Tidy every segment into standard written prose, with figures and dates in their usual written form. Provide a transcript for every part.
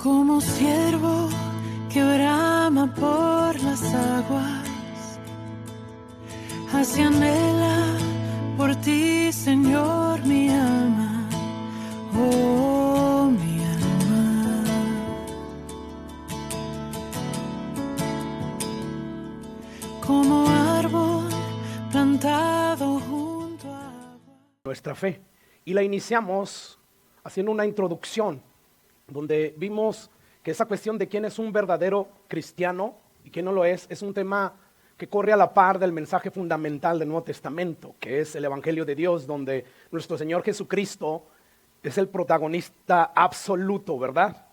Como siervo que brama por las aguas, así anhela por ti, Señor, mi alma, oh mi alma. Como árbol plantado junto a agua. Nuestra fe. Y la iniciamos haciendo una introducción donde vimos que esa cuestión de quién es un verdadero cristiano y quién no lo es un tema que corre a la par del mensaje fundamental del Nuevo Testamento, que es el Evangelio de Dios, donde nuestro Señor Jesucristo es el protagonista absoluto, ¿verdad?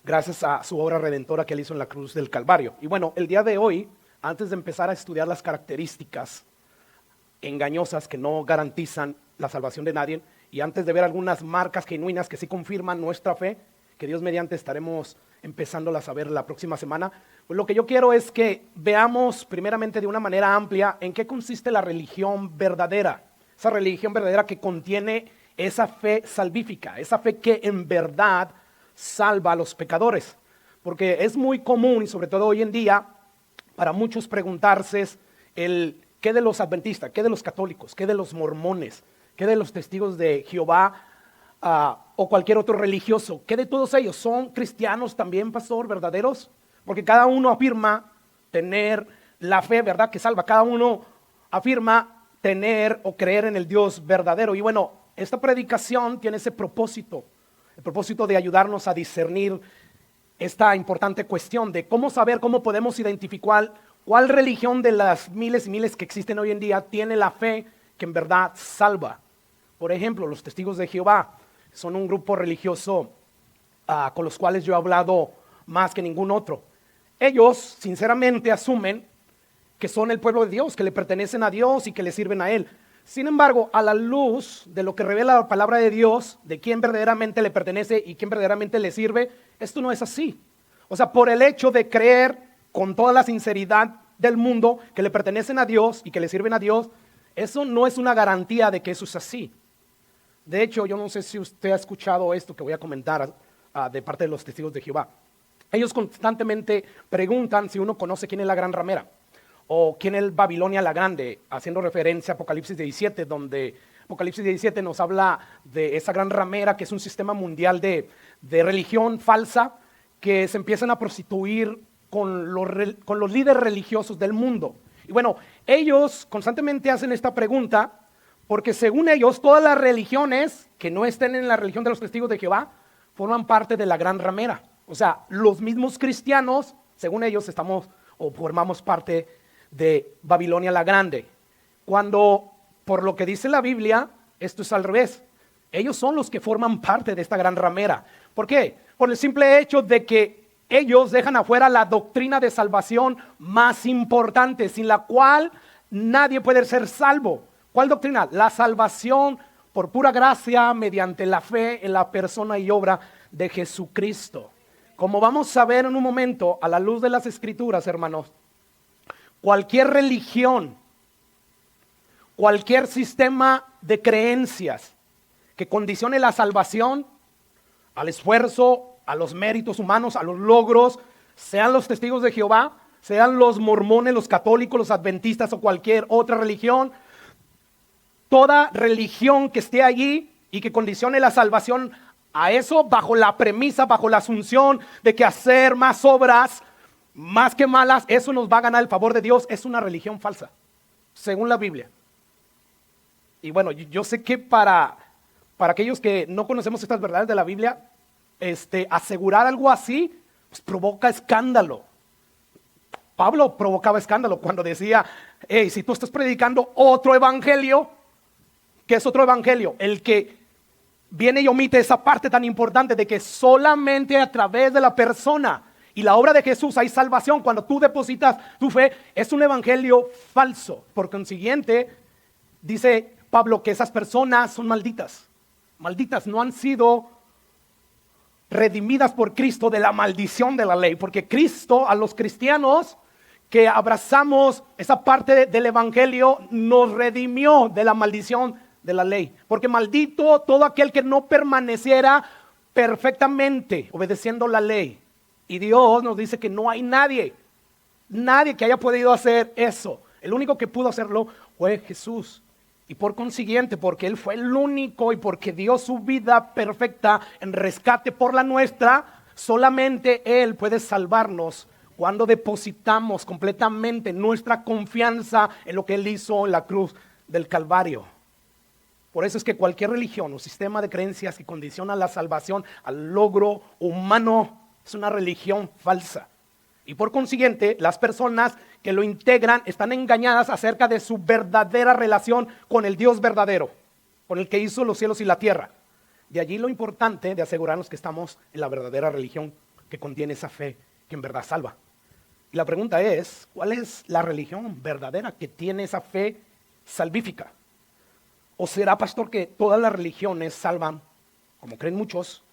Gracias a su obra redentora que Él hizo en la cruz del Calvario. Y bueno, el día de hoy, antes de empezar a estudiar las características engañosas que no garantizan la salvación de nadie, y antes de ver algunas marcas genuinas que sí confirman nuestra fe, que Dios mediante estaremos empezándolas a ver la próxima semana, pues lo que yo quiero es que veamos primeramente de una manera amplia en qué consiste la religión verdadera, esa religión verdadera que contiene esa fe salvífica, esa fe que en verdad salva a los pecadores, porque es muy común y sobre todo hoy en día para muchos preguntarse ¿qué de los adventistas? ¿Qué de los católicos? ¿Qué de los mormones? ¿Qué de los testigos de Jehová? O cualquier otro religioso, ¿qué de todos ellos? ¿Son cristianos también, pastor, verdaderos? Porque cada uno afirma tener la fe, ¿verdad?, que salva. Cada uno afirma tener o creer en el Dios verdadero. Y bueno, esta predicación tiene ese propósito, el propósito de ayudarnos a discernir esta importante cuestión de cómo saber, cómo podemos identificar cuál religión de las miles y miles que existen hoy en día tiene la fe que en verdad salva. Por ejemplo, los testigos de Jehová son un grupo religioso con los cuales yo he hablado más que ningún otro. Ellos sinceramente asumen que son el pueblo de Dios, que le pertenecen a Dios y que le sirven a Él. Sin embargo, a la luz de lo que revela la palabra de Dios, de quién verdaderamente le pertenece y quién verdaderamente le sirve, esto no es así. O sea, por el hecho de creer con toda la sinceridad del mundo que le pertenecen a Dios y que le sirven a Dios, eso no es una garantía de que eso es así. De hecho, yo no sé si usted ha escuchado esto que voy a comentar de parte de los testigos de Jehová. Ellos constantemente preguntan si uno conoce quién es la gran ramera o quién es Babilonia la grande, haciendo referencia a Apocalipsis 17, donde Apocalipsis 17 nos habla de esa gran ramera que es un sistema mundial de religión falsa que se empiezan a prostituir con los líderes religiosos del mundo. Y bueno, ellos constantemente hacen esta pregunta porque según ellos, todas las religiones que no estén en la religión de los testigos de Jehová forman parte de la gran ramera. O sea, los mismos cristianos, según ellos, estamos o formamos parte de Babilonia la grande. Cuando, por lo que dice la Biblia, esto es al revés. Ellos son los que forman parte de esta gran ramera. ¿Por qué? Por el simple hecho de que ellos dejan afuera la doctrina de salvación más importante, sin la cual nadie puede ser salvo. ¿Cuál doctrina? La salvación por pura gracia mediante la fe en la persona y obra de Jesucristo. Como vamos a ver en un momento a la luz de las Escrituras, hermanos, cualquier religión, cualquier sistema de creencias que condicione la salvación al esfuerzo, a los méritos humanos, a los logros, sean los testigos de Jehová, sean los mormones, los católicos, los adventistas o cualquier otra religión, toda religión que esté allí y que condicione la salvación a eso bajo la premisa, bajo la asunción de que hacer más obras, más que malas, eso nos va a ganar el favor de Dios, es una religión falsa, según la Biblia. Y bueno, yo sé que para aquellos que no conocemos estas verdades de la Biblia, asegurar algo así pues provoca escándalo. Pablo provocaba escándalo cuando decía, hey, si tú estás predicando otro evangelio, ¿qué es otro evangelio? El que viene y omite esa parte tan importante de que solamente a través de la persona y la obra de Jesús hay salvación. Cuando tú depositas tu fe, es un evangelio falso. Por consiguiente, dice Pablo que esas personas son malditas. Malditas, no han sido redimidas por Cristo de la maldición de la ley. Porque Cristo, a los cristianos que abrazamos esa parte del evangelio, nos redimió de la maldición de la ley. Porque maldito todo aquel que no permaneciera perfectamente obedeciendo la ley. Y Dios nos dice que no hay nadie que haya podido hacer eso. El único que pudo hacerlo fue Jesús. Y por consiguiente, porque Él fue el único y porque dio su vida perfecta en rescate por la nuestra, solamente Él puede salvarnos cuando depositamos completamente nuestra confianza en lo que Él hizo en la cruz del Calvario. Por eso es que cualquier religión o sistema de creencias que condiciona la salvación al logro humano es una religión falsa. Y por consiguiente, las personas que lo integran están engañadas acerca de su verdadera relación con el Dios verdadero, con el que hizo los cielos y la tierra. De allí lo importante de asegurarnos que estamos en la verdadera religión que contiene esa fe que en verdad salva. Y la pregunta es, ¿cuál es la religión verdadera que tiene esa fe salvífica? ¿O será, pastor, que todas las religiones salvan, como creen muchos?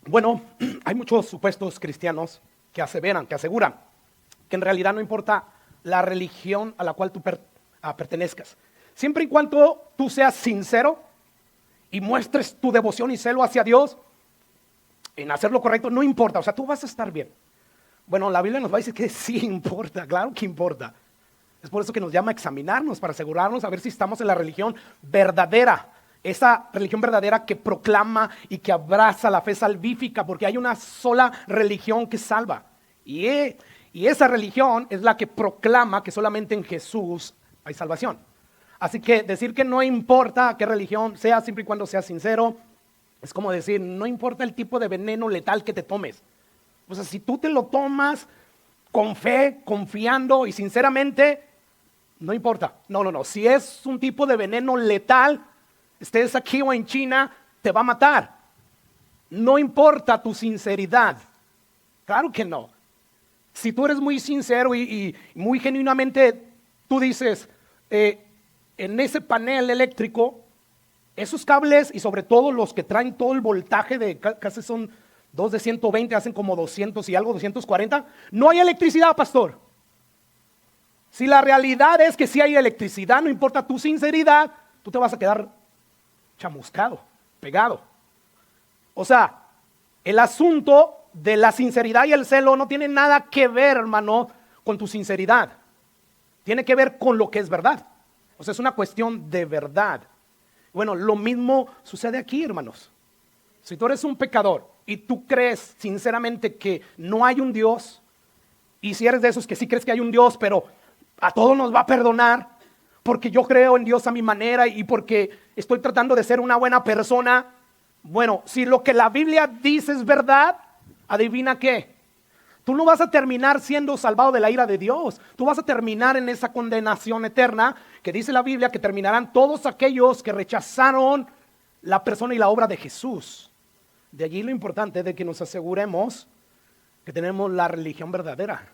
Bueno, hay muchos supuestos cristianos que aseveran, que aseguran que en realidad no importa la religión a la cual tú pertenezcas. Siempre y cuando tú seas sincero y muestres tu devoción y celo hacia Dios en hacer lo correcto, no importa, o sea, tú vas a estar bien. Bueno, la Biblia nos va a decir que sí importa, claro que importa. Es por eso que nos llama a examinarnos para asegurarnos a ver si estamos en la religión verdadera. Esa religión verdadera que proclama y que abraza la fe salvífica, porque hay una sola religión que salva. Y esa religión es la que proclama que solamente en Jesús hay salvación. Así que decir que no importa qué religión sea, siempre y cuando seas sincero, es como decir, no importa el tipo de veneno letal que te tomes. O sea, si tú te lo tomas con fe, confiando y sinceramente, no importa. No. Si es un tipo de veneno letal, estés aquí o en China, te va a matar. No importa tu sinceridad. Claro que no. Si tú eres muy sincero y muy genuinamente, tú dices, en ese panel eléctrico, esos cables y sobre todo los que traen todo el voltaje de casi son 2 de 120, hacen como 200 y algo, 240, no hay electricidad, pastor. Si la realidad es que sí hay electricidad, no importa tu sinceridad, tú te vas a quedar chamuscado, pegado. O sea, el asunto de la sinceridad y el celo no tiene nada que ver, hermano, con tu sinceridad. Tiene que ver con lo que es verdad. O sea, es una cuestión de verdad. Bueno, lo mismo sucede aquí, hermanos. Si tú eres un pecador y tú crees sinceramente que no hay un Dios, y si eres de esos que sí crees que hay un Dios, pero a todos nos va a perdonar, porque yo creo en Dios a mi manera y porque estoy tratando de ser una buena persona. Bueno, si lo que la Biblia dice es verdad, adivina qué. Tú no vas a terminar siendo salvado de la ira de Dios. Tú vas a terminar en esa condenación eterna que dice la Biblia que terminarán todos aquellos que rechazaron la persona y la obra de Jesús. De allí lo importante de que nos aseguremos que tenemos la religión verdadera.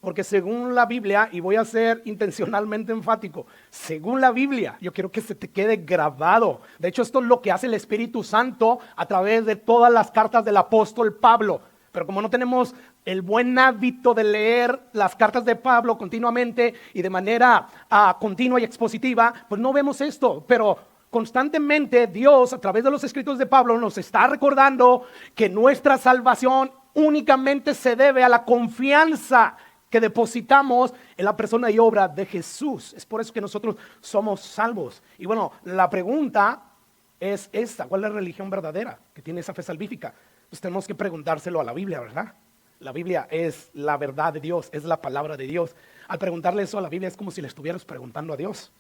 Porque según la Biblia, y voy a ser intencionalmente enfático, según la Biblia, yo quiero que se te quede grabado. De hecho, esto es lo que hace el Espíritu Santo a través de todas las cartas del apóstol Pablo. Pero como no tenemos el buen hábito de leer las cartas de Pablo continuamente y de manera continua y expositiva, pues no vemos esto. Pero constantemente Dios, a través de los escritos de Pablo, nos está recordando que nuestra salvación únicamente se debe a la confianza que depositamos en la persona y obra de Jesús. Es por eso que nosotros somos salvos. Y bueno, la pregunta es esta: ¿cuál es la religión verdadera que tiene esa fe salvífica? Pues tenemos que preguntárselo a la Biblia, ¿verdad? La Biblia es la verdad de Dios, es la palabra de Dios. Al preguntarle eso a la Biblia es como si le estuvieras preguntando a Dios.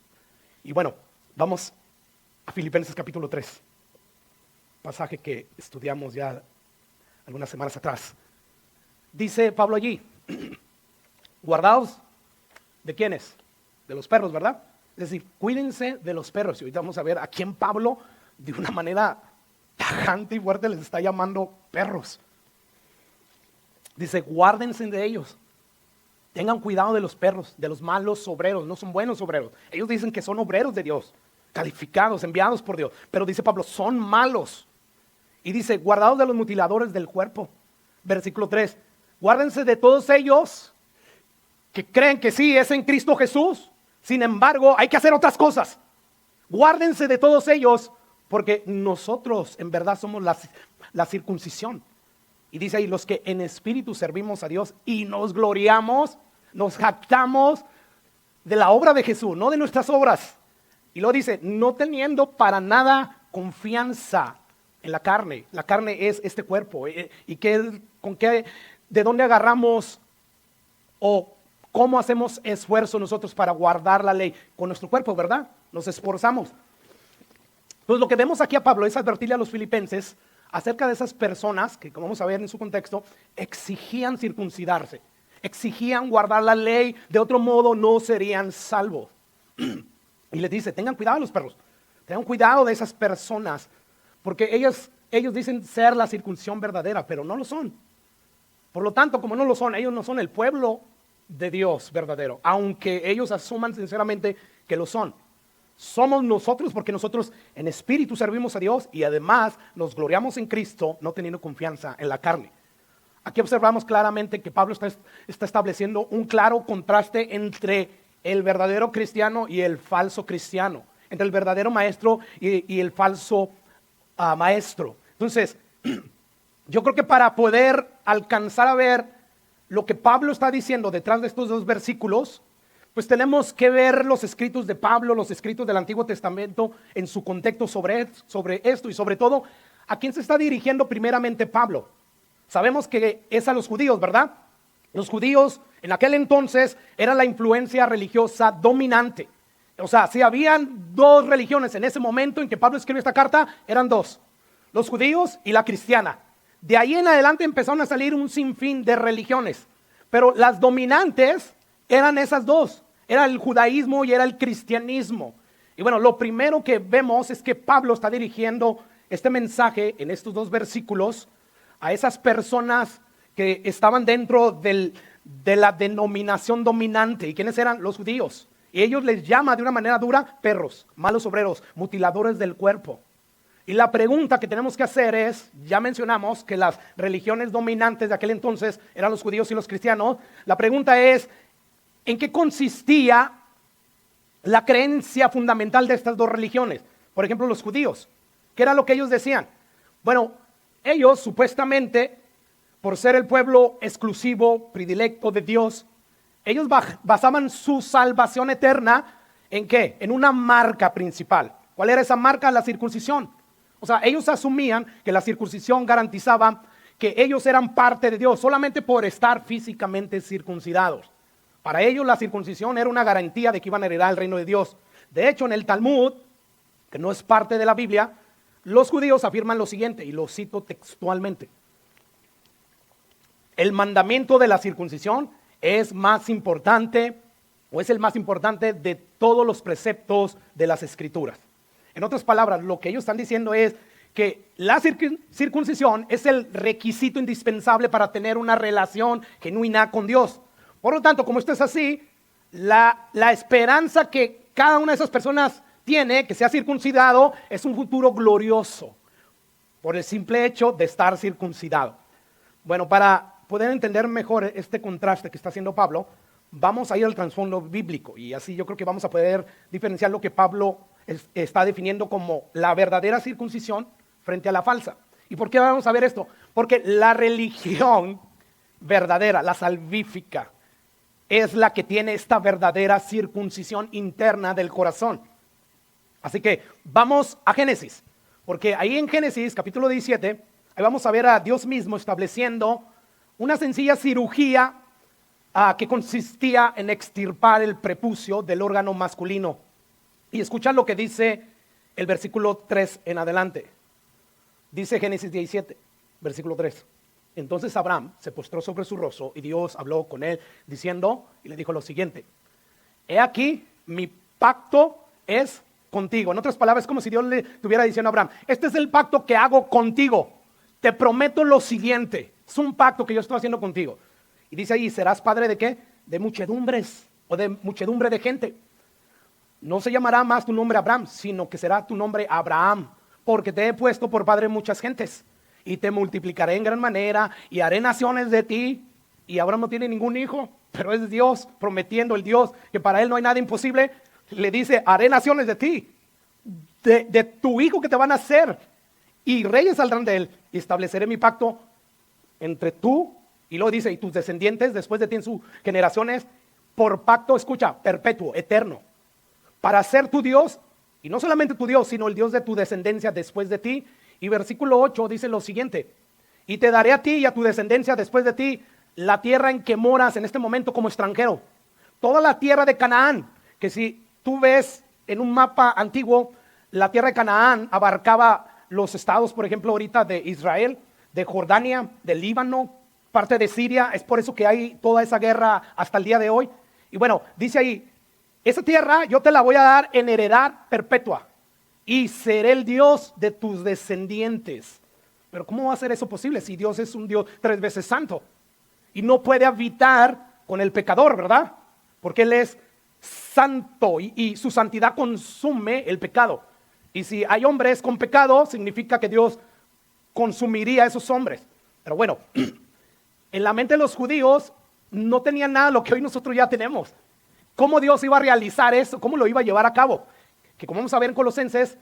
Y bueno, vamos a Filipenses capítulo 3, pasaje que estudiamos ya algunas semanas atrás. Dice Pablo allí, guardaos, ¿de quiénes? De los perros, ¿verdad? Es decir, cuídense de los perros. Y ahorita vamos a ver a quién Pablo, de una manera tajante y fuerte, les está llamando perros. Dice, guárdense de ellos. Tengan cuidado de los perros, de los malos obreros. No son buenos obreros. Ellos dicen que son obreros de Dios, calificados, enviados por Dios. Pero dice Pablo, son malos. Y dice, guardaos de los mutiladores del cuerpo. Versículo 3, guárdense de todos ellos que creen que sí es en Cristo Jesús. Sin embargo, hay que hacer otras cosas. Guárdense de todos ellos porque nosotros en verdad somos la circuncisión. Y dice ahí, los que en espíritu servimos a Dios y nos gloriamos, nos jactamos de la obra de Jesús, no de nuestras obras. Y luego dice, no teniendo para nada confianza en la carne. La carne es este cuerpo. ¿Y de dónde agarramos o cómo hacemos esfuerzo nosotros para guardar la ley? Con nuestro cuerpo, ¿verdad? Nos esforzamos. Entonces lo que vemos aquí a Pablo es advertirle a los filipenses acerca de esas personas que, como vamos a ver en su contexto, exigían circuncidarse, exigían guardar la ley, de otro modo no serían salvos. Y les dice, tengan cuidado los perros, tengan cuidado de esas personas, porque ellos dicen ser la circuncisión verdadera, pero no lo son. Por lo tanto, como no lo son, ellos no son el pueblo de Dios verdadero, aunque ellos asuman sinceramente que lo son. Somos nosotros, porque nosotros en espíritu servimos a Dios y además nos gloriamos en Cristo, no teniendo confianza en la carne. Aquí observamos claramente que Pablo está estableciendo un claro contraste entre el verdadero cristiano y el falso cristiano, entre el verdadero maestro y el falso maestro. Entonces, yo creo que para poder alcanzar a ver lo que Pablo está diciendo detrás de estos dos versículos, pues tenemos que ver los escritos de Pablo, los escritos del Antiguo Testamento en su contexto sobre esto y sobre todo, ¿a quién se está dirigiendo primeramente Pablo? Sabemos que es a los judíos, ¿verdad? Los judíos en aquel entonces eran la influencia religiosa dominante. O sea, si habían dos religiones en ese momento en que Pablo escribió esta carta, eran dos: los judíos y la cristiana. De ahí en adelante empezaron a salir un sinfín de religiones, pero las dominantes eran esas dos, era el judaísmo y era el cristianismo. Y bueno, lo primero que vemos es que Pablo está dirigiendo este mensaje en estos dos versículos a esas personas que estaban dentro de la denominación dominante. ¿Y quiénes eran? Los judíos. Y ellos les llama de una manera dura perros, malos obreros, mutiladores del cuerpo. Y la pregunta que tenemos que hacer es, ya mencionamos que las religiones dominantes de aquel entonces eran los judíos y los cristianos. La pregunta es, ¿en qué consistía la creencia fundamental de estas dos religiones? Por ejemplo, los judíos. ¿Qué era lo que ellos decían? Bueno, ellos supuestamente, por ser el pueblo exclusivo, predilecto de Dios, ellos basaban su salvación eterna ¿en qué? En una marca principal. ¿Cuál era esa marca? La circuncisión. O sea, ellos asumían que la circuncisión garantizaba que ellos eran parte de Dios solamente por estar físicamente circuncidados. Para ellos la circuncisión era una garantía de que iban a heredar el reino de Dios. De hecho, en el Talmud, que no es parte de la Biblia, los judíos afirman lo siguiente, y lo cito textualmente: el mandamiento de la circuncisión es más importante, o es el más importante de todos los preceptos de las Escrituras. En otras palabras, lo que ellos están diciendo es que la circuncisión es el requisito indispensable para tener una relación genuina con Dios. Por lo tanto, como esto es así, la esperanza que cada una de esas personas tiene, que sea circuncidado, es un futuro glorioso, por el simple hecho de estar circuncidado. Bueno, para poder entender mejor este contraste que está haciendo Pablo, vamos a ir al trasfondo bíblico, y así yo creo que vamos a poder diferenciar lo que Pablo está definiendo como la verdadera circuncisión frente a la falsa. ¿Y por qué vamos a ver esto? Porque la religión verdadera, la salvífica, es la que tiene esta verdadera circuncisión interna del corazón. Así que vamos a Génesis, porque ahí en Génesis capítulo 17, ahí vamos a ver a Dios mismo estableciendo una sencilla cirugía que consistía en extirpar el prepucio del órgano masculino. Y escucha lo que dice el versículo 3 en adelante. Dice Génesis 17, versículo 3. Entonces Abraham se postró sobre su rostro y Dios habló con él diciendo, y le dijo lo siguiente: he aquí, mi pacto es contigo. En otras palabras, es como si Dios le estuviera diciendo a Abraham: este es el pacto que hago contigo. Te prometo lo siguiente. Es un pacto que yo estoy haciendo contigo. Y dice ahí, ¿serás padre de qué? De muchedumbres, o de muchedumbre de gente. No se llamará más tu nombre Abraham, sino que será tu nombre Abraham, porque te he puesto por padre de muchas gentes, y te multiplicaré en gran manera, y haré naciones de ti. Y Abraham no tiene ningún hijo, pero es Dios prometiendo, el Dios que para él no hay nada imposible, le dice: haré naciones de ti. de tu hijo que te van a hacer, y reyes saldrán de él, y estableceré mi pacto entre tú, y luego dice, y tus descendientes después de ti en sus generaciones, por pacto, escucha, perpetuo, eterno, para ser tu Dios, y no solamente tu Dios, sino el Dios de tu descendencia después de ti. Y versículo 8 dice lo siguiente, y te daré a ti y a tu descendencia después de ti la tierra en que moras en este momento como extranjero, toda la tierra de Canaán, que si tú ves en un mapa antiguo, la tierra de Canaán abarcaba los estados, por ejemplo, ahorita de Israel, de Jordania, de Líbano, parte de Siria. Es por eso que hay toda esa guerra hasta el día de hoy. Y bueno, dice ahí, esa tierra yo te la voy a dar en heredad perpetua y seré el Dios de tus descendientes. Pero ¿cómo va a ser eso posible si Dios es un Dios 3 veces santo? Y no puede habitar con el pecador, ¿verdad? Porque Él es santo y su santidad consume el pecado. Y si hay hombres con pecado, significa que Dios consumiría a esos hombres. Pero bueno, en la mente de los judíos no tenían nada de lo que hoy nosotros ya tenemos. ¿Cómo Dios iba a realizar eso? ¿Cómo lo iba a llevar a cabo? Que como vamos a ver en Colosenses,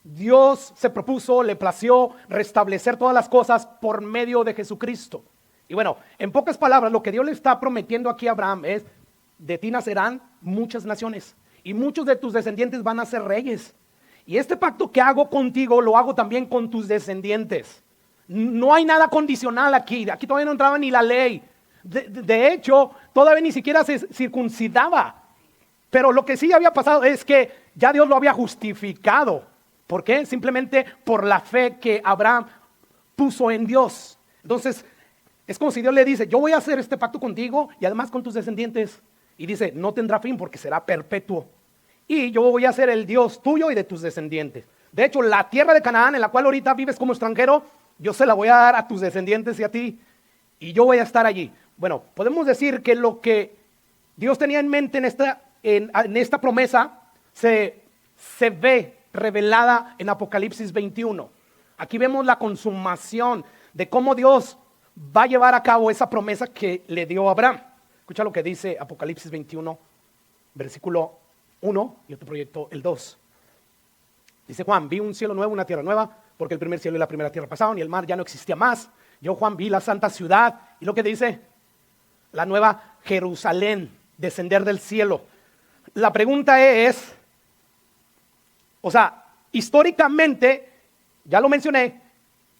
Dios se propuso, le plació restablecer todas las cosas por medio de Jesucristo. Y bueno, en pocas palabras, lo que Dios le está prometiendo aquí a Abraham es, de ti nacerán muchas naciones y muchos de tus descendientes van a ser reyes. Y este pacto que hago contigo lo hago también con tus descendientes. No hay nada condicional aquí. Aquí todavía no entraba ni la ley. De hecho, todavía ni siquiera se circuncidaba. Pero lo que sí había pasado es que ya Dios lo había justificado. ¿Por qué? Simplemente por la fe que Abraham puso en Dios. Entonces, es como si Dios le dice, yo voy a hacer este pacto contigo y además con tus descendientes. Y dice, no tendrá fin porque será perpetuo. Y yo voy a ser el Dios tuyo y de tus descendientes. De hecho, la tierra de Canaán, en la cual ahorita vives como extranjero, yo se la voy a dar a tus descendientes y a ti. Y yo voy a estar allí. Bueno, podemos decir que lo que Dios tenía en mente en esta promesa se ve revelada en Apocalipsis 21. Aquí vemos la consumación de cómo Dios va a llevar a cabo esa promesa que le dio a Abraham. Escucha lo que dice Apocalipsis 21, versículo 1, yo te proyecto el 2. Dice Juan, vi un cielo nuevo, una tierra nueva, porque el primer cielo y la primera tierra pasaron y el mar ya no existía más. Yo, Juan, vi la santa ciudad, y lo que dice, la nueva Jerusalén, descender del cielo. La pregunta es, o sea, históricamente, ya lo mencioné,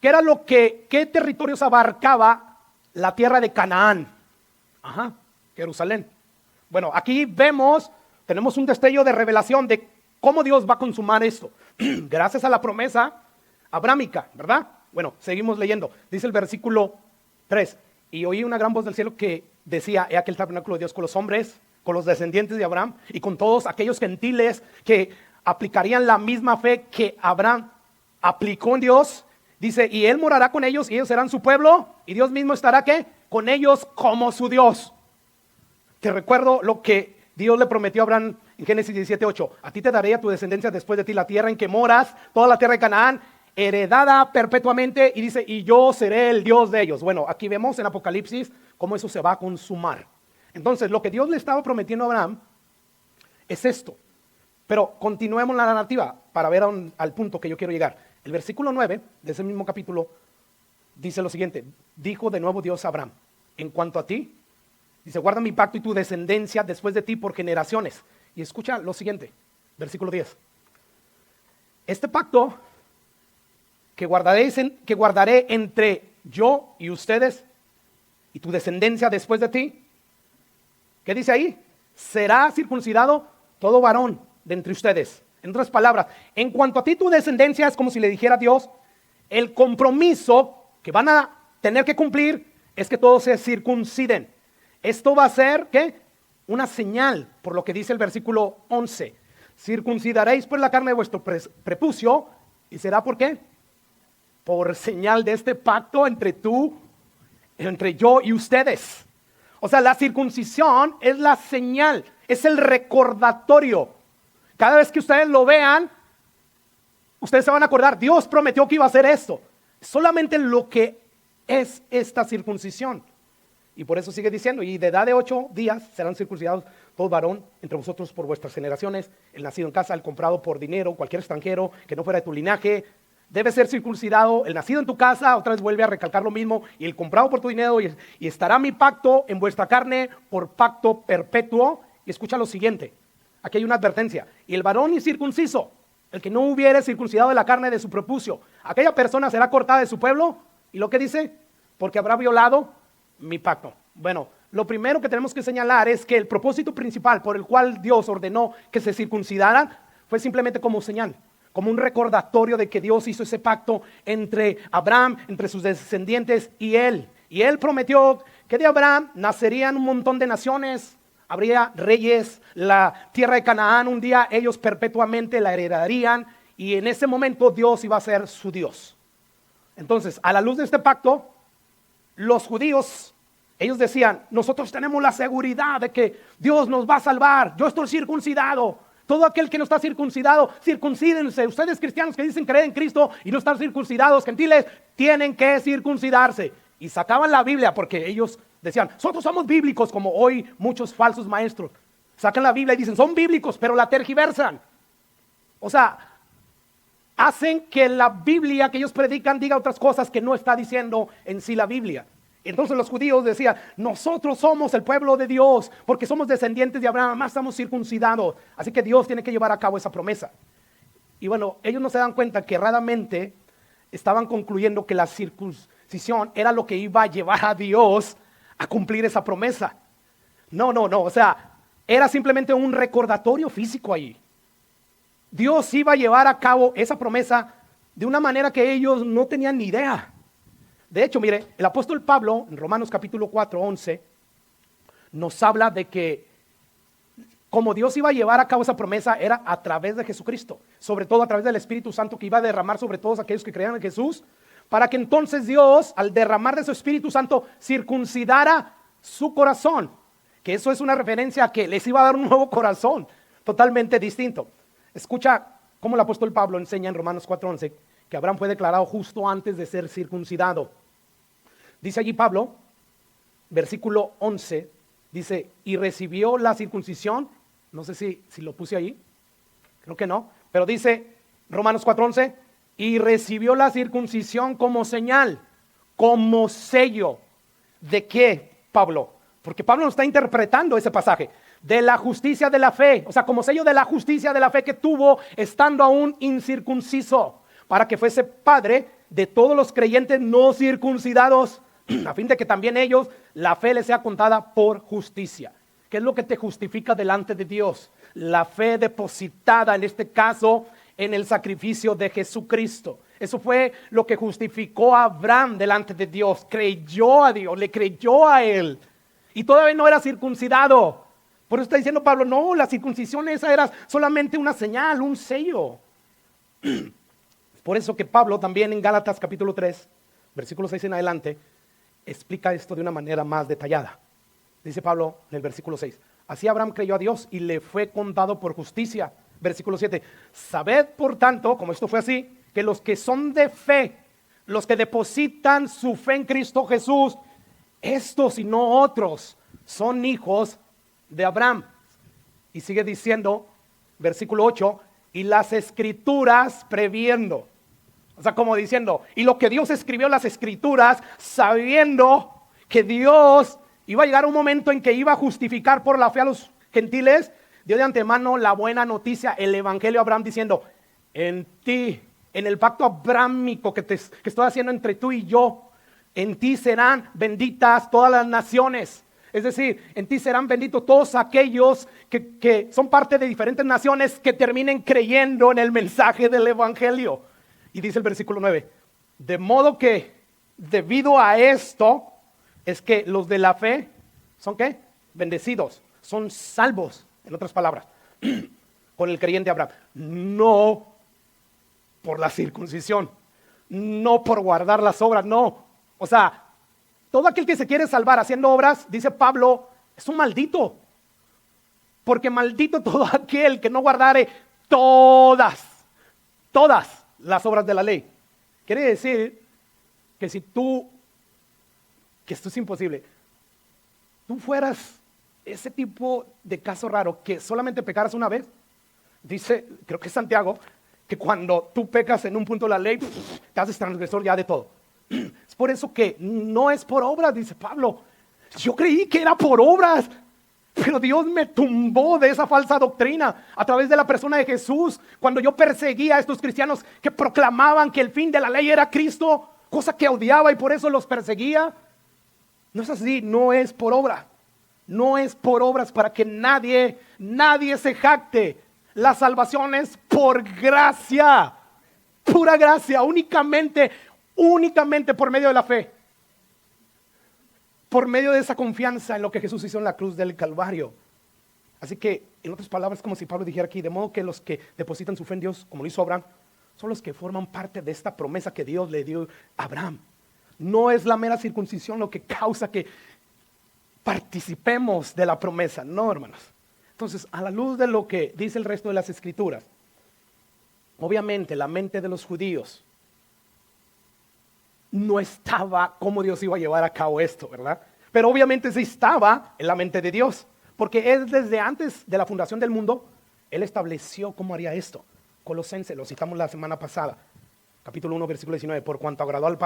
¿qué territorios abarcaba la tierra de Canaán? Ajá, Jerusalén. Bueno, aquí tenemos un destello de revelación de cómo Dios va a consumar esto. Gracias a la promesa abrámica, ¿verdad? Bueno, seguimos leyendo. Dice el versículo 3. Y oí una gran voz del cielo que decía, he aquí el tabernáculo de Dios con los hombres, con los descendientes de Abraham y con todos aquellos gentiles que aplicarían la misma fe que Abraham aplicó en Dios. Dice, y él morará con ellos y ellos serán su pueblo y Dios mismo estará, ¿qué? Con ellos como su Dios. Te recuerdo lo que Dios le prometió a Abraham en Génesis 17:8. A ti te daré a tu descendencia después de ti la tierra en que moras, toda la tierra de Canaán, heredada perpetuamente. Y dice, y yo seré el Dios de ellos. Bueno, aquí vemos en Apocalipsis cómo eso se va a consumar. Entonces, lo que Dios le estaba prometiendo a Abraham es esto. Pero continuemos la narrativa para ver al punto que yo quiero llegar. El versículo 9 de ese mismo capítulo dice lo siguiente. Dijo de nuevo Dios a Abraham, en cuanto a ti, dice, guarda mi pacto y tu descendencia después de ti por generaciones. Y escucha lo siguiente, versículo 10. Este pacto que guardaré entre yo y ustedes y tu descendencia después de ti, ¿qué dice ahí? Será circuncidado todo varón de entre ustedes. En otras palabras, en cuanto a ti tu descendencia, es como si le dijera a Dios, el compromiso que van a tener que cumplir es que todos se circunciden. Esto va a ser, ¿qué? Una señal, por lo que dice el versículo 11. Circuncidaréis pues la carne de vuestro prepucio, ¿y será por qué? Por señal de este pacto entre yo y ustedes. O sea, la circuncisión es la señal, es el recordatorio. Cada vez que ustedes lo vean, ustedes se van a acordar, Dios prometió que iba a hacer esto. Solamente lo que es esta circuncisión. Y por eso sigue diciendo, y de edad de 8 días serán circuncidados todo varón entre vosotros por vuestras generaciones, el nacido en casa, el comprado por dinero, cualquier extranjero que no fuera de tu linaje, debe ser circuncidado. El nacido en tu casa, otra vez vuelve a recalcar lo mismo, y el comprado por tu dinero, y estará mi pacto en vuestra carne por pacto perpetuo. Y escucha lo siguiente, aquí hay una advertencia: y el varón incircunciso, el que no hubiere circuncidado de la carne de su prepucio, aquella persona será cortada de su pueblo. ¿Y lo que dice? Porque habrá violado mi pacto. Bueno, lo primero que tenemos que señalar es que el propósito principal por el cual Dios ordenó que se circuncidaran fue simplemente como señal, como un recordatorio de que Dios hizo ese pacto entre Abraham, entre sus descendientes y él. Y él prometió que de Abraham nacerían un montón de naciones, habría reyes, la tierra de Canaán un día ellos perpetuamente la heredarían, y en ese momento Dios iba a ser su Dios. Entonces, a la luz de este pacto, los judíos, ellos decían: nosotros tenemos la seguridad de que Dios nos va a salvar, yo estoy circuncidado. Todo aquel que no está circuncidado, circuncídense. Ustedes cristianos que dicen creer en Cristo y no están circuncidados, gentiles, tienen que circuncidarse. Y sacaban la Biblia porque ellos decían: nosotros somos bíblicos, como hoy muchos falsos maestros. Sacan la Biblia y dicen: son bíblicos, pero la tergiversan. O sea, hacen que la Biblia que ellos predican diga otras cosas que no está diciendo en sí la Biblia. Entonces los judíos decían: nosotros somos el pueblo de Dios porque somos descendientes de Abraham, más estamos circuncidados, así que Dios tiene que llevar a cabo esa promesa. Y bueno, ellos no se dan cuenta que erradamente estaban concluyendo que la circuncisión era lo que iba a llevar a Dios a cumplir esa promesa. No, o sea, era simplemente un recordatorio físico ahí. Dios iba a llevar a cabo esa promesa de una manera que ellos no tenían ni idea. De hecho, mire, el apóstol Pablo en Romanos capítulo 4, 11 nos habla de que como Dios iba a llevar a cabo esa promesa era a través de Jesucristo, sobre todo a través del Espíritu Santo que iba a derramar sobre todos aquellos que creían en Jesús, para que entonces Dios, al derramar de su Espíritu Santo, circuncidara su corazón, que eso es una referencia a que les iba a dar un nuevo corazón totalmente distinto. Escucha cómo el apóstol Pablo enseña en Romanos 4:11 que Abraham fue declarado justo antes de ser circuncidado. Dice allí Pablo, versículo 11, dice: y recibió la circuncisión. No sé si lo puse ahí, creo que no, pero dice Romanos 4:11, y recibió la circuncisión como señal, como sello. ¿De qué, Pablo? Porque Pablo nos está interpretando ese pasaje. De la justicia de la fe, o sea, como sello de la justicia de la fe que tuvo estando aún incircunciso, para que fuese padre de todos los creyentes no circuncidados, a fin de que también ellos, la fe les sea contada por justicia. ¿Qué es lo que te justifica delante de Dios? La fe depositada, en este caso, en el sacrificio de Jesucristo. Eso fue lo que justificó a Abraham delante de Dios. Creyó a Dios, le creyó a él. Y todavía no era circuncidado. Por eso está diciendo Pablo: no, la circuncisión esa era solamente una señal, un sello. Por eso que Pablo también en Gálatas capítulo 3, versículo 6 en adelante, explica esto de una manera más detallada. Dice Pablo en el versículo 6: así Abraham creyó a Dios y le fue contado por justicia. Versículo 7: sabed por tanto, como esto fue así, que los que son de fe, los que depositan su fe en Cristo Jesús, estos y no otros, son hijos de Abraham. Y sigue diciendo, versículo 8: y las escrituras previendo. O sea, como diciendo, y lo que Dios escribió en las escrituras, sabiendo que Dios iba a llegar un momento en que iba a justificar por la fe a los gentiles, dio de antemano la buena noticia, el evangelio a Abraham, diciendo: en ti, en el pacto abrámico que estoy haciendo entre tú y yo, en ti serán benditas todas las naciones. Es decir, en ti serán benditos todos aquellos que son parte de diferentes naciones que terminen creyendo en el mensaje del evangelio. Y dice el versículo 9: de modo que debido a esto es que los de la fe son ¿qué? Bendecidos, son salvos, en otras palabras, con el creyente Abraham. No por la circuncisión, no por guardar las obras, no. O sea, todo aquel que se quiere salvar haciendo obras, dice Pablo, es un maldito. Porque maldito todo aquel que no guardare todas las obras de la ley. Quiere decir que esto es imposible, tú fueras ese tipo de caso raro que solamente pecaras una vez, dice, creo que es Santiago, que cuando tú pecas en un punto de la ley, te haces transgresor ya de todo. Es por eso que no es por obras, dice Pablo. Yo creí que era por obras, pero Dios me tumbó de esa falsa doctrina a través de la persona de Jesús. Cuando yo perseguía a estos cristianos que proclamaban que el fin de la ley era Cristo, cosa que odiaba y por eso los perseguía. No es así, no es por obra. No es por obras para que nadie se jacte. La salvación es por gracia, pura gracia, únicamente por medio de la fe. Por medio de esa confianza en lo que Jesús hizo en la cruz del Calvario. Así que, en otras palabras, como si Pablo dijera aquí, de modo que los que depositan su fe en Dios, como lo hizo Abraham, son los que forman parte de esta promesa que Dios le dio a Abraham. No es la mera circuncisión lo que causa que participemos de la promesa, no, hermanos. Entonces, a la luz de lo que dice el resto de las escrituras, obviamente la mente de los judíos no estaba cómo Dios iba a llevar a cabo esto, ¿verdad? Pero obviamente sí estaba en la mente de Dios, porque Él desde antes de la fundación del mundo, Él estableció cómo haría esto. Colosenses, lo citamos la semana pasada, capítulo 1, versículo 19, por cuanto agradó al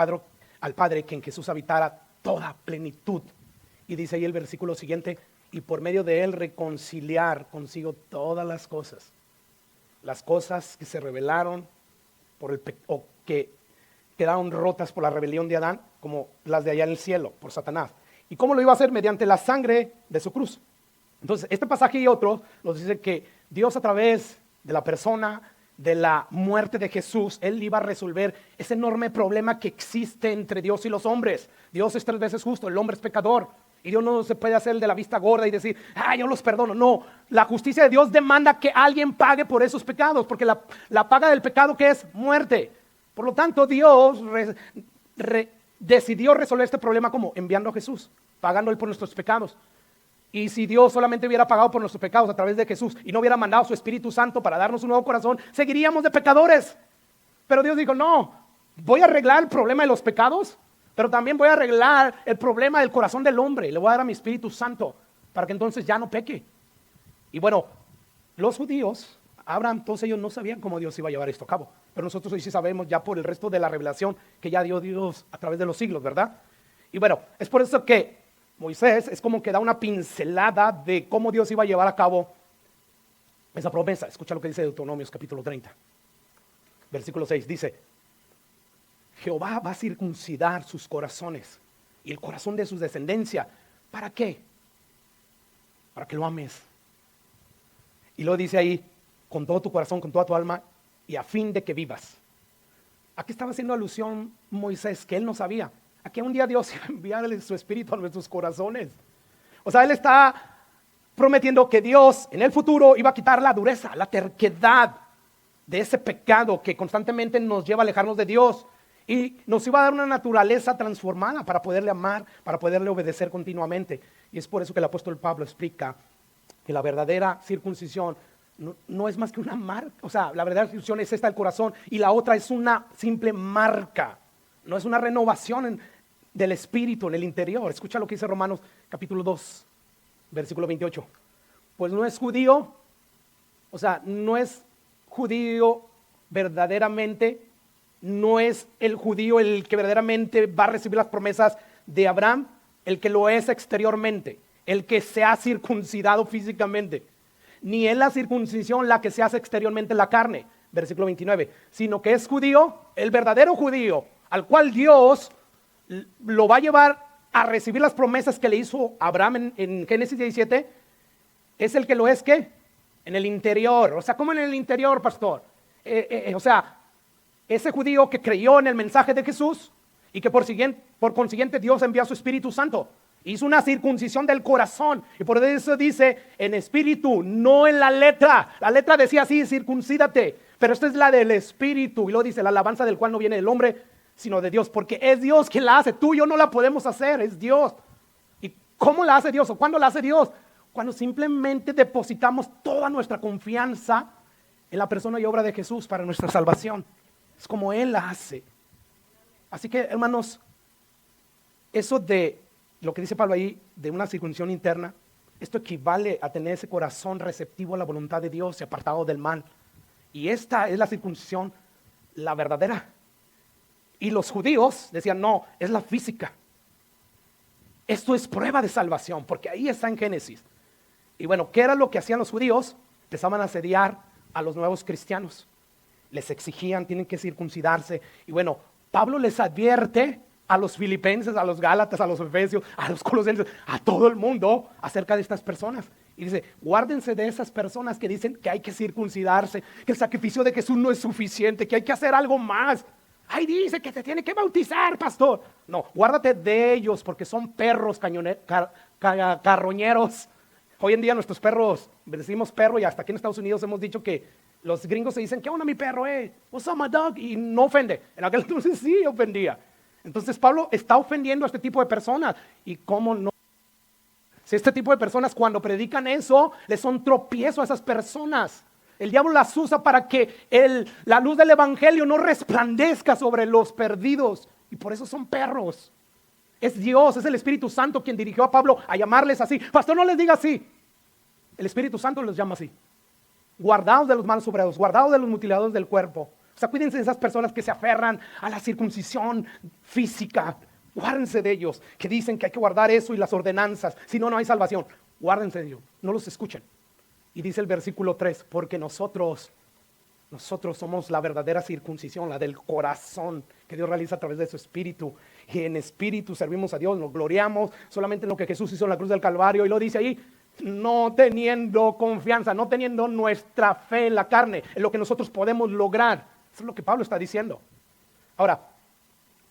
Padre que en Jesús habitara toda plenitud. Y dice ahí el versículo siguiente, y por medio de Él reconciliar consigo todas las cosas que se rebelaron o que quedaron rotas por la rebelión de Adán, como las de allá en el cielo, por Satanás. ¿Y cómo lo iba a hacer? Mediante la sangre de su cruz. Entonces, este pasaje y otros nos dice que Dios, a través de la persona, de la muerte de Jesús, Él iba a resolver ese enorme problema que existe entre Dios y los hombres. Dios es 3 veces justo, el hombre es pecador. Y Dios no se puede hacer de la vista gorda y decir, yo los perdono. No, la justicia de Dios demanda que alguien pague por esos pecados, porque la paga del pecado, que es muerte. Por lo tanto, Dios decidió resolver este problema como enviando a Jesús, pagando Él por nuestros pecados. Y si Dios solamente hubiera pagado por nuestros pecados a través de Jesús y no hubiera mandado a su Espíritu Santo para darnos un nuevo corazón, seguiríamos de pecadores. Pero Dios dijo, no, voy a arreglar el problema de los pecados, pero también voy a arreglar el problema del corazón del hombre. Le voy a dar a mi Espíritu Santo para que entonces ya no peque. Y bueno, los judíos, Abraham, todos ellos no sabían cómo Dios iba a llevar esto a cabo. Pero nosotros hoy sí sabemos ya por el resto de la revelación que ya dio Dios a través de los siglos, ¿verdad? Y bueno, es por eso que Moisés es como que da una pincelada de cómo Dios iba a llevar a cabo esa promesa. Escucha lo que dice Deuteronomios capítulo 30, versículo 6. Dice, Jehová va a circuncidar sus corazones y el corazón de su descendencia. ¿Para qué? Para que lo ames. Y luego dice ahí, con todo tu corazón, con toda tu alma, y a fin de que vivas. ¿A qué estaba haciendo alusión Moisés? Que él no sabía. A que un día Dios iba a enviarle su espíritu a nuestros corazones. O sea, él está prometiendo que Dios en el futuro iba a quitar la dureza, la terquedad de ese pecado que constantemente nos lleva a alejarnos de Dios. Y nos iba a dar una naturaleza transformada para poderle amar, para poderle obedecer continuamente. Y es por eso que el apóstol Pablo explica que la verdadera circuncisión no es más que una marca. O sea, la verdadera circuncisión es esta del corazón y la otra es una simple marca. No es una renovación del espíritu en el interior. Escucha lo que dice Romanos capítulo 2, versículo 28. Pues no es judío, o sea, no es judío verdaderamente, no es el judío el que verdaderamente va a recibir las promesas de Abraham, el que lo es exteriormente, el que se ha circuncidado físicamente, ni es la circuncisión la que se hace exteriormente en la carne, versículo 29, sino que es judío, el verdadero judío, al cual Dios lo va a llevar a recibir las promesas que le hizo Abraham en Génesis 17, es el que lo es, ¿qué? En el interior. O sea, ¿cómo en el interior, pastor? O sea, ese judío que creyó en el mensaje de Jesús y que por consiguiente Dios envió a su Espíritu Santo. Hizo una circuncisión del corazón y por eso dice en espíritu, no en la letra. La letra decía así, circuncídate, pero esta es la del espíritu. Y luego dice, la alabanza del cual no viene del hombre, sino de Dios, porque es Dios quien la hace. Tú y yo no la podemos hacer, es Dios. ¿Y cómo la hace Dios o cuándo la hace Dios? Cuando simplemente depositamos toda nuestra confianza en la persona y obra de Jesús para nuestra salvación. Es como Él la hace. Así que, hermanos, eso de lo que dice Pablo ahí, de una circuncisión interna, Esto equivale a tener ese corazón receptivo a la voluntad de Dios y apartado del mal. Y esta es la circuncisión, la verdadera. Y los judíos decían, no, es la física. Esto es prueba de salvación, porque ahí está en Génesis. Y bueno, ¿qué era lo que hacían los judíos? Empezaban a asediar a los nuevos cristianos. Les exigían, tienen que circuncidarse. Y bueno, Pablo les advierte a los filipenses, a los gálatas, a los efesios, a los colosenses, a todo el mundo acerca de estas personas. Y dice, guárdense de esas personas que dicen que hay que circuncidarse, que el sacrificio de Jesús no es suficiente, que hay que hacer algo más. Ahí dice que se tiene que bautizar, pastor. No, guárdate de ellos porque son perros carroñeros. Hoy en día nuestros perros, decimos perro, y hasta aquí en Estados Unidos hemos dicho que los gringos se dicen, ¿qué onda mi perro? What's up my dog? Y no ofende. En aquel entonces sí ofendía. Entonces Pablo está ofendiendo a este tipo de personas. ¿Y cómo no? Si este tipo de personas cuando predican eso, les son tropiezo a esas personas. El diablo las usa para que la luz del evangelio no resplandezca sobre los perdidos. Y por eso son perros. Es Dios, es el Espíritu Santo quien dirigió a Pablo a llamarles así. Pastor, no les diga así. El Espíritu Santo los llama así. Guardaos de los malos obreros, guardaos de los mutiladores del cuerpo. O sea, cuídense de esas personas que se aferran a la circuncisión física. Guárdense de ellos, que dicen que hay que guardar eso y las ordenanzas. Si no, no hay salvación. Guárdense de ellos, no los escuchen. Y dice el versículo 3, porque nosotros somos la verdadera circuncisión, la del corazón que Dios realiza a través de su espíritu. Y en espíritu servimos a Dios, nos gloriamos solamente en lo que Jesús hizo en la cruz del Calvario. Y lo dice ahí, no teniendo confianza, no teniendo nuestra fe en la carne, en lo que nosotros podemos lograr. Eso es lo que Pablo está diciendo. Ahora,